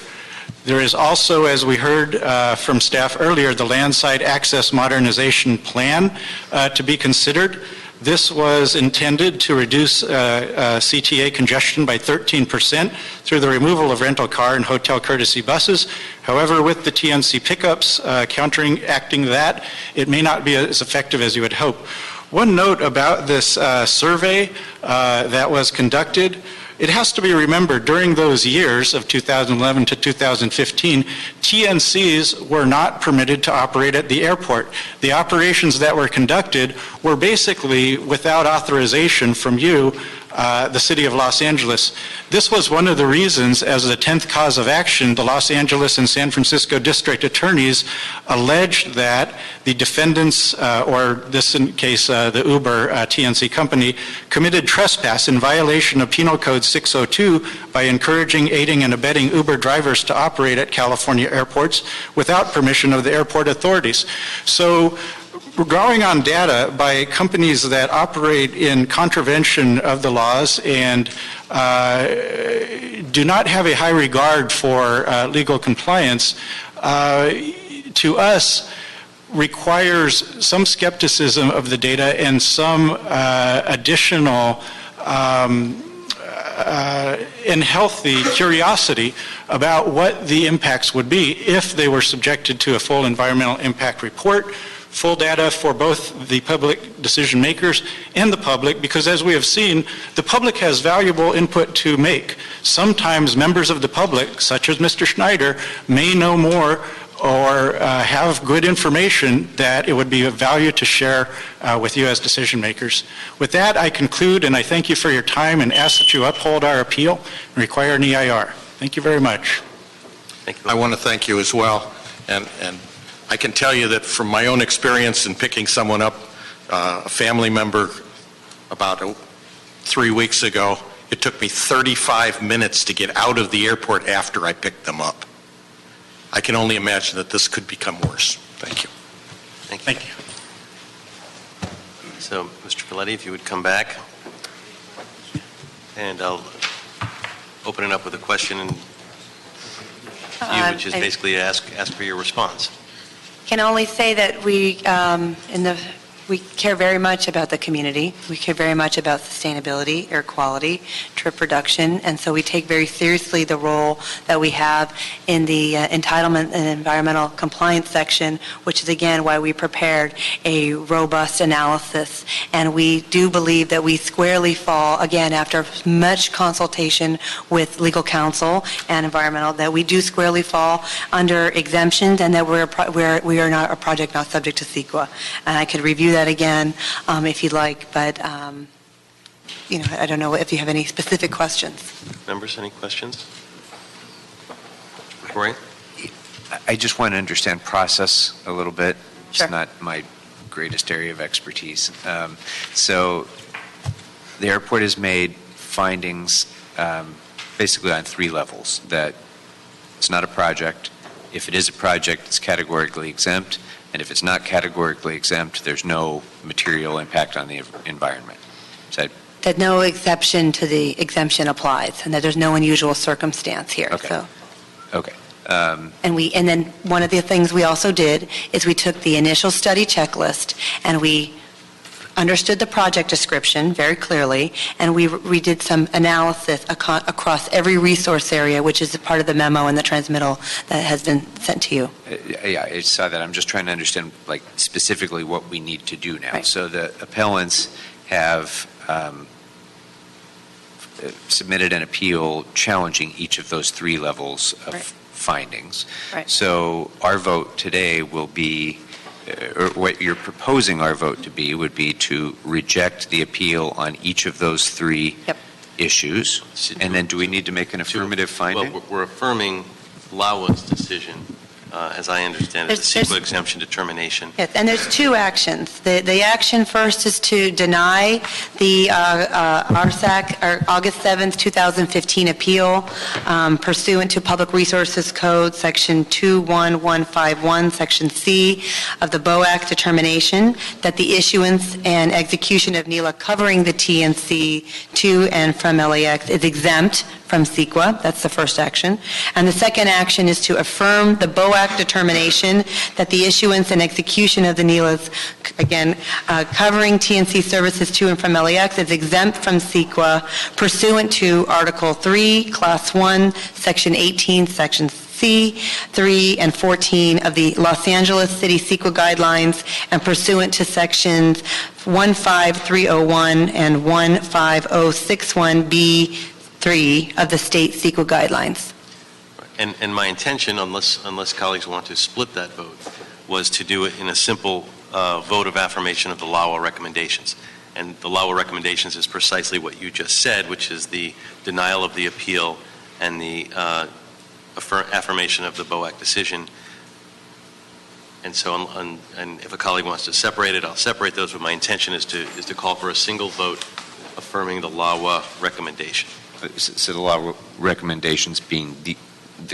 There is also, as we heard from staff earlier, the Landside Access Modernization Plan to be considered. This was intended to reduce CTA congestion by 13% through the removal of rental car and hotel courtesy buses. However, with the TNC pickups counteracting that, it may not be as effective as you would hope. One note about this survey that was conducted: it has to be remembered during those years of 2011 to 2015, TNCs were not permitted to operate at the airport. The operations that were conducted were basically without authorization from you, the City of Los Angeles. This was one of the reasons, as the 10th cause of action, the Los Angeles and San Francisco district attorneys alleged that the defendants, or this in case the Uber TNC company, committed trespass in violation of Penal Code 602 by encouraging, aiding, and abetting Uber drivers to operate at California airports without permission of the airport authorities. So, drawing on data by companies that operate in contravention of the laws and do not have a high regard for legal compliance, to us requires some skepticism of the data and some additional and healthy curiosity about what the impacts would be if they were subjected to a full environmental impact report, full data for both the public decision makers and the public, because as we have seen, the public has valuable input to make. Sometimes members of the public, such as Mr. Schneider, may know more or have good information that it would be of value to share with you as decision makers. With that, I conclude, and I thank you for your time and ask that you uphold our appeal and require an EIR. Thank you very much. Thank you. I want to thank you as well. And I can tell you that from my own experience in picking someone up, a family member, about 3 weeks ago, it took me 35 minutes to get out of the airport after I picked them up. I can only imagine that this could become worse. Thank you. Thank you. Thank you. So, Mr. Coletti, if you would come back, and I'll open it up with a question, and which is basically ask for your response. Can only say that we care very much about the community. We care very much about sustainability, air quality, trip reduction, and so we take very seriously the role that we have in the entitlement and environmental compliance section, which is again why we prepared a robust analysis. And we do believe that we squarely fall, again, after much consultation with legal counsel and environmental, that we do squarely fall under exemptions, and that we are not a project not subject to CEQA. And I could review that again if you'd like, but I don't know if you have any specific questions. Members, any questions? Roy? I just want to understand process a little bit. Sure. It's not my greatest area of expertise. So the airport has made findings basically on 3 levels: that it's not a project. If it is a project, it's categorically exempt. And if it's not categorically exempt, there's no material impact on the environment. Is that no exception to the exemption applies, and that there's no unusual circumstance here. Okay. So. Okay. And then one of the things we also did is we took the initial study checklist and we understood the project description very clearly, and we did some analysis across every resource area, which is a part of the memo and the transmittal that has been sent to you. Yeah, I saw that. I'm just trying to understand, like, specifically what we need to do now. Right. So the appellants have submitted an appeal challenging each of those three levels of findings. Right. So our vote today will be, or what you're proposing our vote to be, would be to reject the appeal on each of those three issues. And then do we need to make an affirmative finding? Well, we're affirming LAWA's decision, as I understand it, the CEQA exemption determination. Yes, and there's two actions. The action first is to deny the RSAC, or August 7th, 2015 appeal pursuant to Public Resources Code, Section 21151, Section C of the BOAC determination that the issuance and execution of NELA covering the TNC to and from LAX is exempt from CEQA. That's the first action. And the second action is to affirm the BOAC determination that the issuance and execution of the NELAs, again, covering TNC services to and from LAX is exempt from CEQA pursuant to Article 3, Class 1, Section 18, Section C, 3, and 14 of the Los Angeles City CEQA guidelines and pursuant to Sections 15301 and 15061B3 of the state CEQA guidelines. And my intention, unless colleagues want to split that vote, was to do it in a simple vote of affirmation of the LAWA recommendations. And the LAWA recommendations is precisely what you just said, which is the denial of the appeal and the affirmation of the BOAC decision. And so, and if a colleague wants to separate it, I'll separate those, but my intention is to call for a single vote affirming the LAWA recommendation. So the LAWA recommendations being the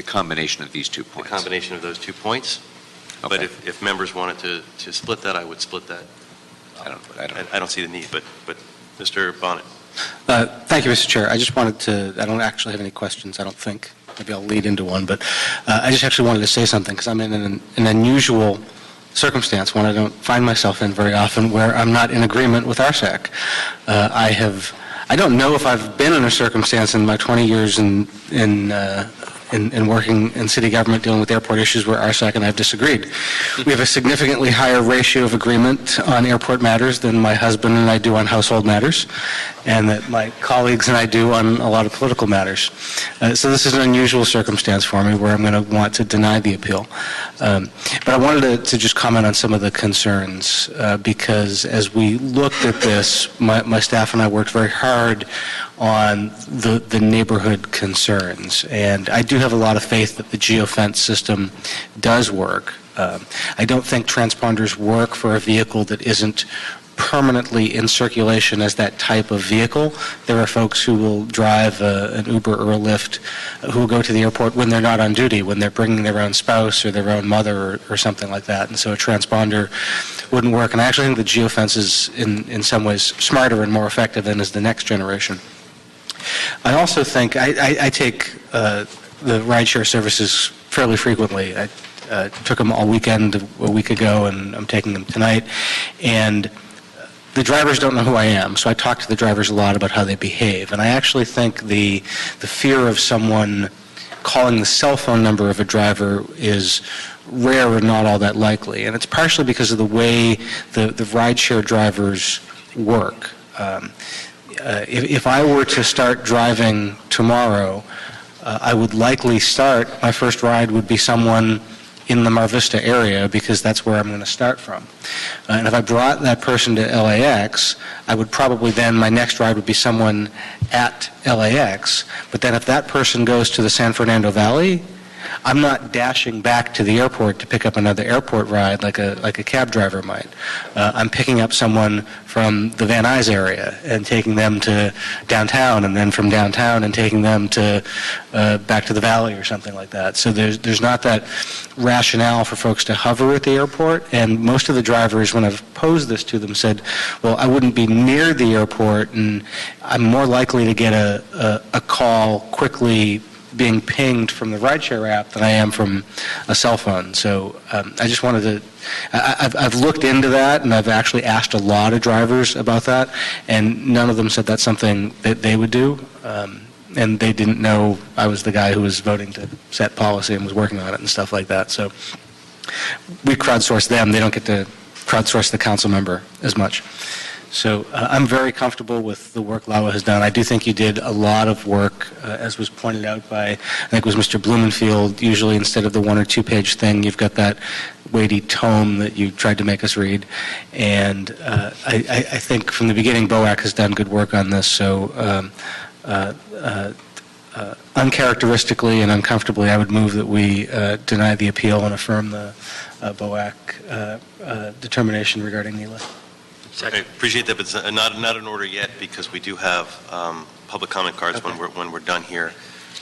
combination of these 2 points. The combination of those 2 points. Okay. But if members wanted to split that, I would split that. I don't see the need, but Mr. Bonnet. Thank you, Mr. Chair. I just wanted to, I don't actually have any questions, I don't think. Maybe I'll lead into one, but I just actually wanted to say something because I'm in an unusual circumstance, one I don't find myself in very often, where I'm not in agreement with RSAC. I don't know if I've been in a circumstance in my 20 years in working in city government dealing with airport issues where RSAC and I have disagreed. We have a significantly higher ratio of agreement on airport matters than my husband and I do on household matters, and that my colleagues and I do on a lot of political matters. So this is an unusual circumstance for me where I'm going to want to deny the appeal. But I wanted to just comment on some of the concerns because as we looked at this, my staff and I worked very hard on the neighborhood concerns. And I do have a lot of faith that the geofence system does work. I don't think transponders work for a vehicle that isn't permanently in circulation as that type of vehicle. There are folks who will drive an Uber or a Lyft who will go to the airport when they're not on duty, when they're bringing their own spouse or their own mother or something like that. And so a transponder wouldn't work. And I actually think the geofence is in some ways smarter and more effective than is the next generation. I also think I take the rideshare services fairly frequently. I took them all weekend a week ago, and I'm taking them tonight. And the drivers don't know who I am, so I talk to the drivers a lot about how they behave. And I actually think the fear of someone calling the cell phone number of a driver is rare and not all that likely. And it's partially because of the way the rideshare drivers work. If I were to start driving tomorrow, I would likely start, my first ride would be someone in the Mar Vista area because that's where I'm going to start from. And if I brought that person to LAX, I would probably then, my next ride would be someone at LAX. But then if that person goes to the San Fernando Valley, I'm not dashing back to the airport to pick up another airport ride like a cab driver might. I'm picking up someone from the Van Nuys area and taking them to downtown, and then from downtown and taking them to back to the valley or something like that. So there's not that rationale for folks to hover at the airport. And most of the drivers, when I've posed this to them, said, well, I wouldn't be near the airport, and I'm more likely to get a call quickly being pinged from the rideshare app than I am from a cell phone. So I just wanted to, I've looked into that, and I've actually asked a lot of drivers about that, and none of them said that's something that they would do. And they didn't know I was the guy who was voting to set policy and was working on it and stuff like that. So we crowdsource them. They don't get to crowdsource the council member as much. So I'm very comfortable with the work Lawa has done. I do think you did a lot of work, as was pointed out by, I think it was Mr. Blumenfield. Usually instead of the 1 or 2 page thing, you've got that weighty tome that you tried to make us read. And I think from the beginning, BOAC has done good work on this. So uncharacteristically and uncomfortably, I would move that we deny the appeal and affirm the BOAC determination regarding NELA. I appreciate that, but it's not in order yet because we do have public comment cards when we're done here.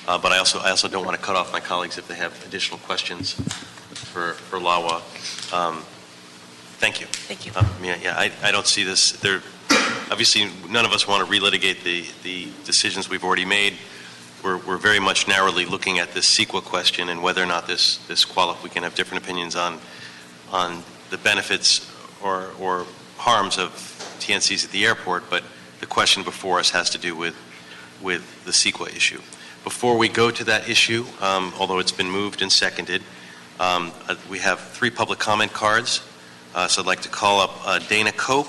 But I also don't want to cut off my colleagues if they have additional questions for Lawa. Thank you. Thank you. I don't see this. Obviously, none of us want to relitigate the decisions we've already made. We're very much narrowly looking at this CEQA question and whether or not this we can have different opinions on the benefits or harms of TNCs at the airport, but the question before us has to do with the CEQA issue. Before we go to that issue, although it's been moved and seconded, we have 3 public comment cards. So I'd like to call up Dana Cope,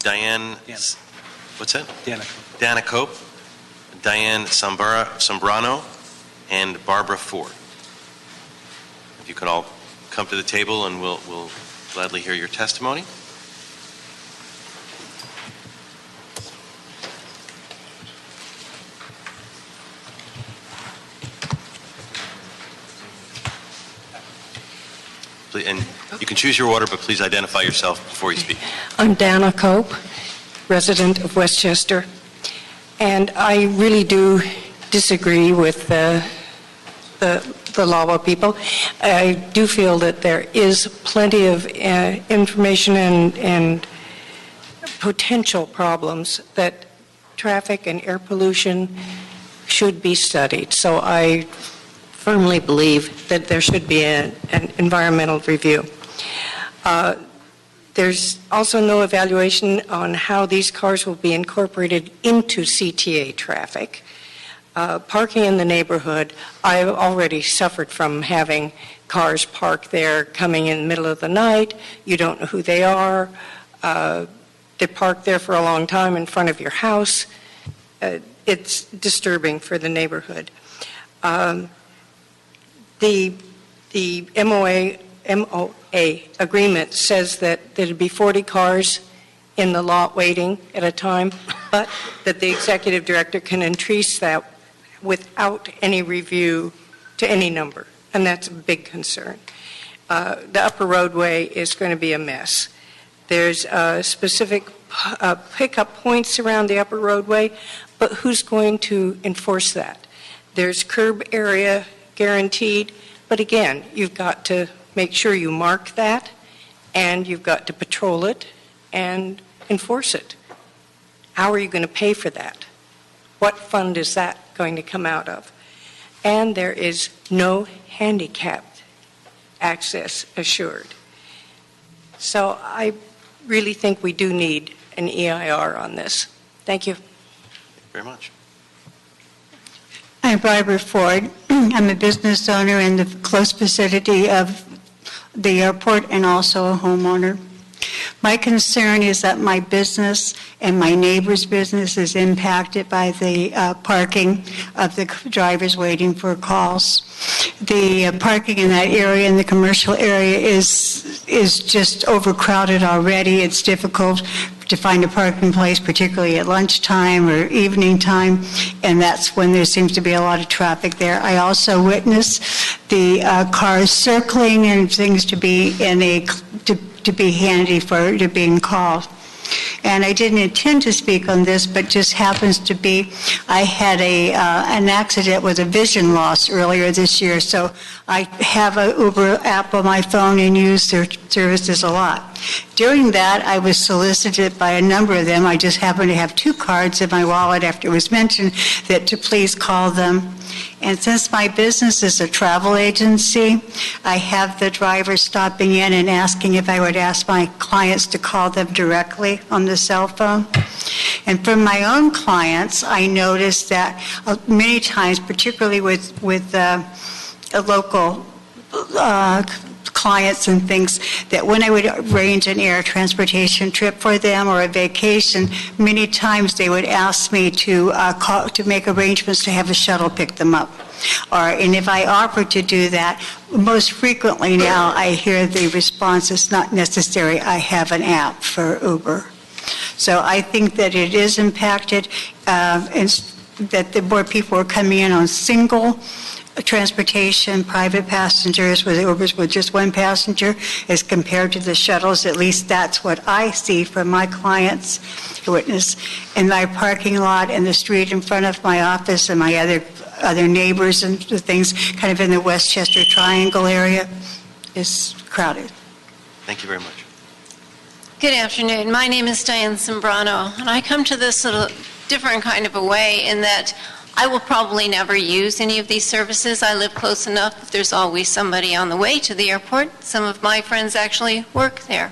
Diane, what's that? Dana Cope, Diane Sombrano, and Barbara Ford. If you could all come to the table and we'll gladly hear your testimony. And you can choose your order, but please identify yourself before you speak. I'm Dana Cope, resident of Westchester, and I really do disagree with the Lawa people. I do feel that there is plenty of information and potential problems that traffic and air pollution should be studied. So I firmly believe that there should be an environmental review. There's also no evaluation on how these cars will be incorporated into CTA traffic. Parking in the neighborhood, I've already suffered from having cars parked there coming in the middle of the night. You don't know who they are. They park there for a long time in front of your house. It's disturbing for the neighborhood. The MOA agreement says that there'd be 40 cars in the lot waiting at a time, but that the executive director can increase that without any review to any number, and that's a big concern. The upper roadway is going to be a mess. There's specific pickup points around the upper roadway, but who's going to enforce that? There's curb area guaranteed, but again, you've got to make sure you mark that, and you've got to patrol it and enforce it. How are you going to pay for that? What fund is that going to come out of? And there is no handicapped access assured. So I really think we do need an EIR on this. Thank you. Thank you very much. I'm Barbara Ford. I'm a business owner in the close vicinity of the airport and also a homeowner. My concern is that my business and my neighbor's business is impacted by the parking of the drivers waiting for calls. The parking in that area, in the commercial area, is just overcrowded already. It's difficult to find a parking place, particularly at lunchtime or evening time, and that's when there seems to be a lot of traffic there. I also witness the cars circling and things to be to be handy to being called. And I didn't intend to speak on this, but just happens to be, I had an accident with a vision loss earlier this year, so I have an Uber app on my phone and use their services a lot. During that, I was solicited by a number of them. I just happened to have 2 cards in my wallet after it was mentioned that to please call them And since my business is a travel agency, I have the drivers stopping in and asking if I would ask my clients to call them directly on the cell phone. And from my own clients, I noticed that many times, particularly with local clients and things, that when I would arrange an air transportation trip for them or a vacation, many times they would ask me to make arrangements to have a shuttle pick them up. And if I offered to do that, most frequently now I hear the response, it's not necessary, I have an app for Uber. So I think that it is impacted, and that the more people are coming in on single transportation, private passengers, with Ubers with just one passenger, as compared to the shuttles. At least that's what I see from my clients who witness in my parking lot and the street in front of my office and my other neighbors and the things kind of in the Westchester Triangle area is crowded. Thank you very much. Good afternoon. My name is Diane Sembrano, and I come to this in a different kind of a way in that I will probably never use any of these services. I live close enough that there's always somebody on the way to the airport. Some of my friends actually work there.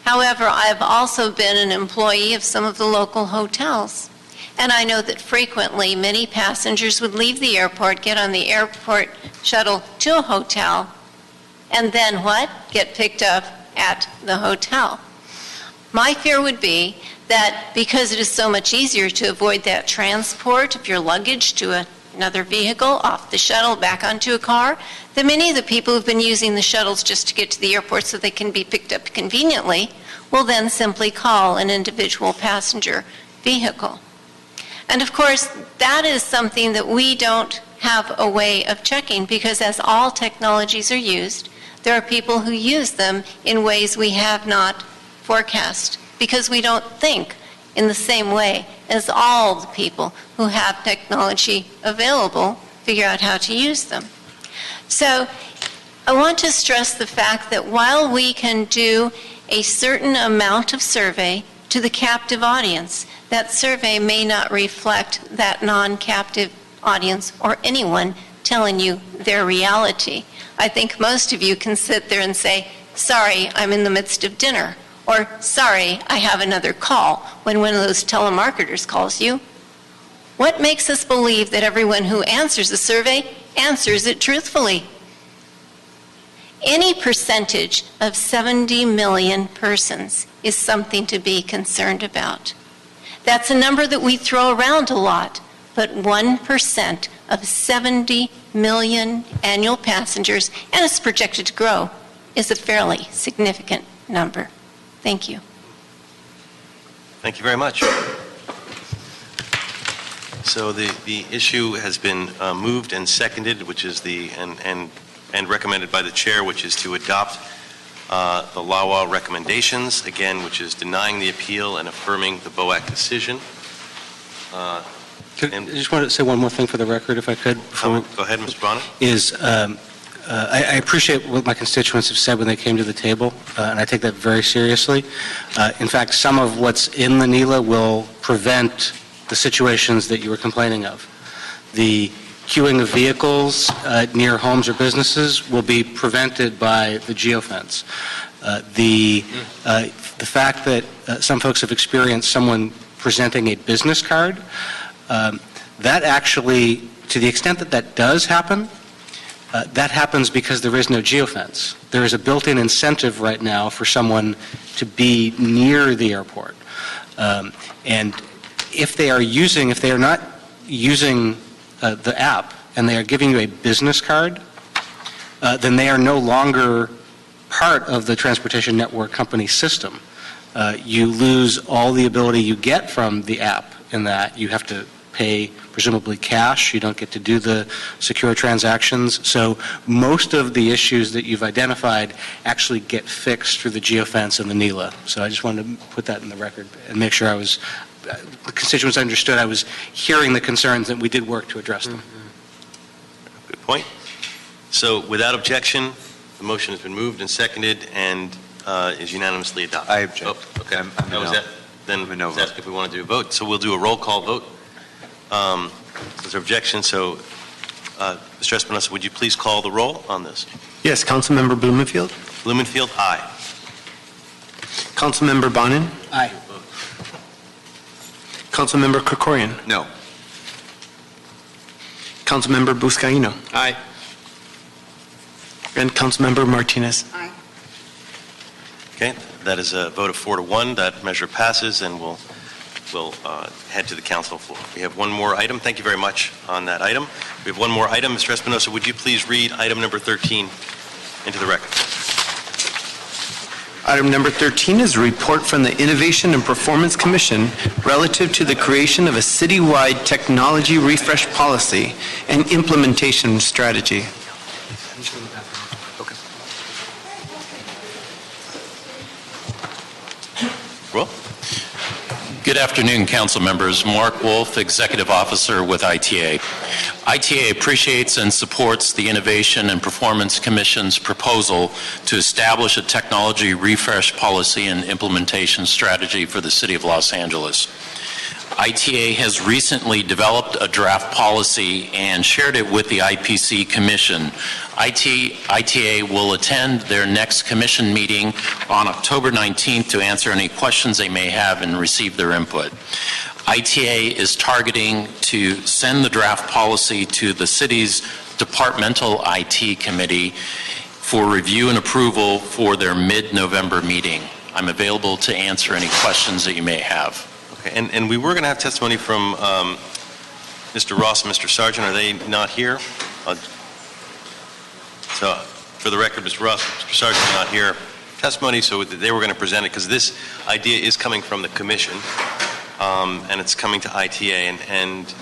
However, I've also been an employee of some of the local hotels. And I know that frequently many passengers would leave the airport, get on the airport shuttle to a hotel, and then what? Get picked up at the hotel. My fear would be that because it is so much easier to avoid that transport of your luggage to another vehicle, off the shuttle, back onto a car, that many of the people who've been using the shuttles just to get to the airport so they can be picked up conveniently will then simply call an individual passenger vehicle. And of course, that is something that we don't have a way of checking, because as all technologies are used, there are people who use them in ways we have not forecast, because we don't think in the same way as all the people who have technology available figure out how to use them. So I want to stress the fact that while we can do a certain amount of survey to the captive audience, that survey may not reflect that non-captive audience or anyone telling you their reality. I think most of you can sit there and say, sorry, I'm in the midst of dinner. Or, sorry, I have another call, when one of those telemarketers calls you. What makes us believe that everyone who answers the survey answers it truthfully? Any percentage of 70 million persons is something to be concerned about. That's a number that we throw around a lot, but 1% of 70 million annual passengers, and it's projected to grow, is a fairly significant number. Thank you. Thank you very much. So the issue has been moved and seconded, which is and recommended by the chair, which is to adopt the LAWA recommendations, again, which is denying the appeal and affirming the BOAC decision. I just wanted to say one more thing for the record, if I could. Go ahead, Mr. Bonner. I appreciate what my constituents have said when they came to the table, and I take that very seriously. In fact, some of what's in the NELA will prevent the situations that you were complaining of. The queuing of vehicles near homes or businesses will be prevented by the geofence. The fact that some folks have experienced someone presenting a business card, that actually, to the extent that that does happen, that happens because there is no geofence. There is a built-in incentive right now for someone to be near the airport. And if they are not using the app and they are giving you a business card, then they are no longer part of the transportation network company system. You lose all the ability you get from the app in that you have to pay presumably cash. You don't get to do the secure transactions. So most of the issues that you've identified actually get fixed through the geofence and the NELA. So I just wanted to put that in the record and make sure the constituents understood I was hearing the concerns and we did work to address them. Good point. So without objection, the motion has been moved and seconded and is unanimously adopted. I object. Oh, okay. Then ask if we want to do a vote. So we'll do a roll call vote. Is there objection? So Mr. Espinosa, would you please call the roll on this? Yes, Councilmember Blumenfield. Blumenfield, aye. Councilmember Bonin. Aye. Councilmember Krikorian. No. Councilmember Buscaino. Aye. And Councilmember Martinez. Aye. Okay, that is a vote of 4-1. That measure passes, and we'll head to the council floor. We have one more item. Thank you very much on that item. We have one more item. Mr. Espinosa, would you please read item number 13 into the record? Item number 13 is a report from the Innovation and Performance Commission relative to the creation of a citywide technology refresh policy and implementation strategy. Roll. Good afternoon, council members. Mark Wolf, Executive Officer with ITA. ITA appreciates and supports the Innovation and Performance Commission's proposal to establish a technology refresh policy and implementation strategy for the City of Los Angeles. ITA has recently developed a draft policy and shared it with the IPC Commission. ITA will attend their next commission meeting on October 19th to answer any questions they may have and receive their input. ITA is targeting to send the draft policy to the city's departmental IT committee for review and approval for their mid-November meeting. I'm available to answer any questions that you may have. Okay, and we were going to have testimony from Mr. Ross and Mr. Sargent. Are they not here? So, for the record, Mr. Ross and Mr. Sargent are not here. Testimony, so they were going to present it because this idea is coming from the commission, and it's coming to ITA, and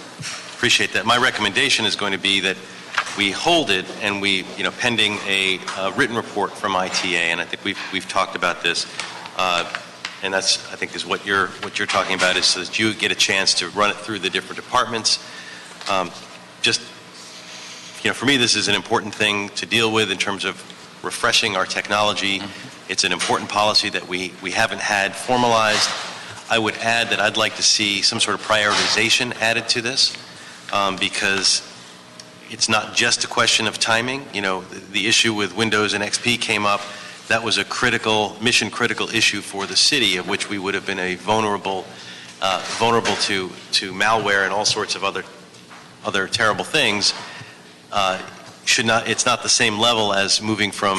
appreciate that. My recommendation is going to be that we hold it, and we, pending a written report from ITA, and I think we've talked about this. And that's, I think, is what you're talking about, is so that you get a chance to run it through the different departments. For me, this is an important thing to deal with in terms of refreshing our technology. It's an important policy that we haven't had formalized. I would add that I'd like to see some sort of prioritization added to this, because it's not just a question of timing. The issue with Windows and XP came up. That was a mission-critical issue for the city, of which we would have been vulnerable to malware and all sorts of other terrible things. It's not the same level as moving from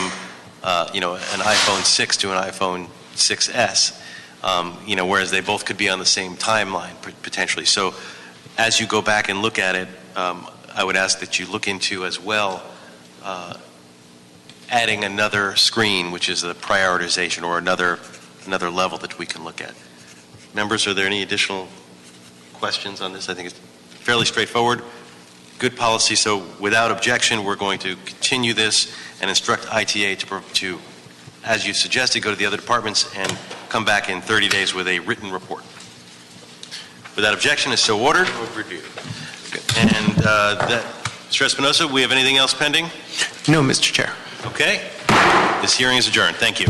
an iPhone 6 to an iPhone 6S. Whereas they both could be on the same timeline potentially. So, as you go back and look at it, I would ask that you look into as well. Adding another screen, which is a prioritization, or another level that we can look at. Members, are there any additional questions on this? I think it's fairly straightforward. Good policy, so without objection, we're going to continue this and instruct ITA to, as you suggested, go to the other departments and come back in 30 days with a written report. Without objection, is so ordered. Review. And Mr. Espinosa, we have anything else pending? No, Mr. Chair. Okay. This hearing is adjourned. Thank you.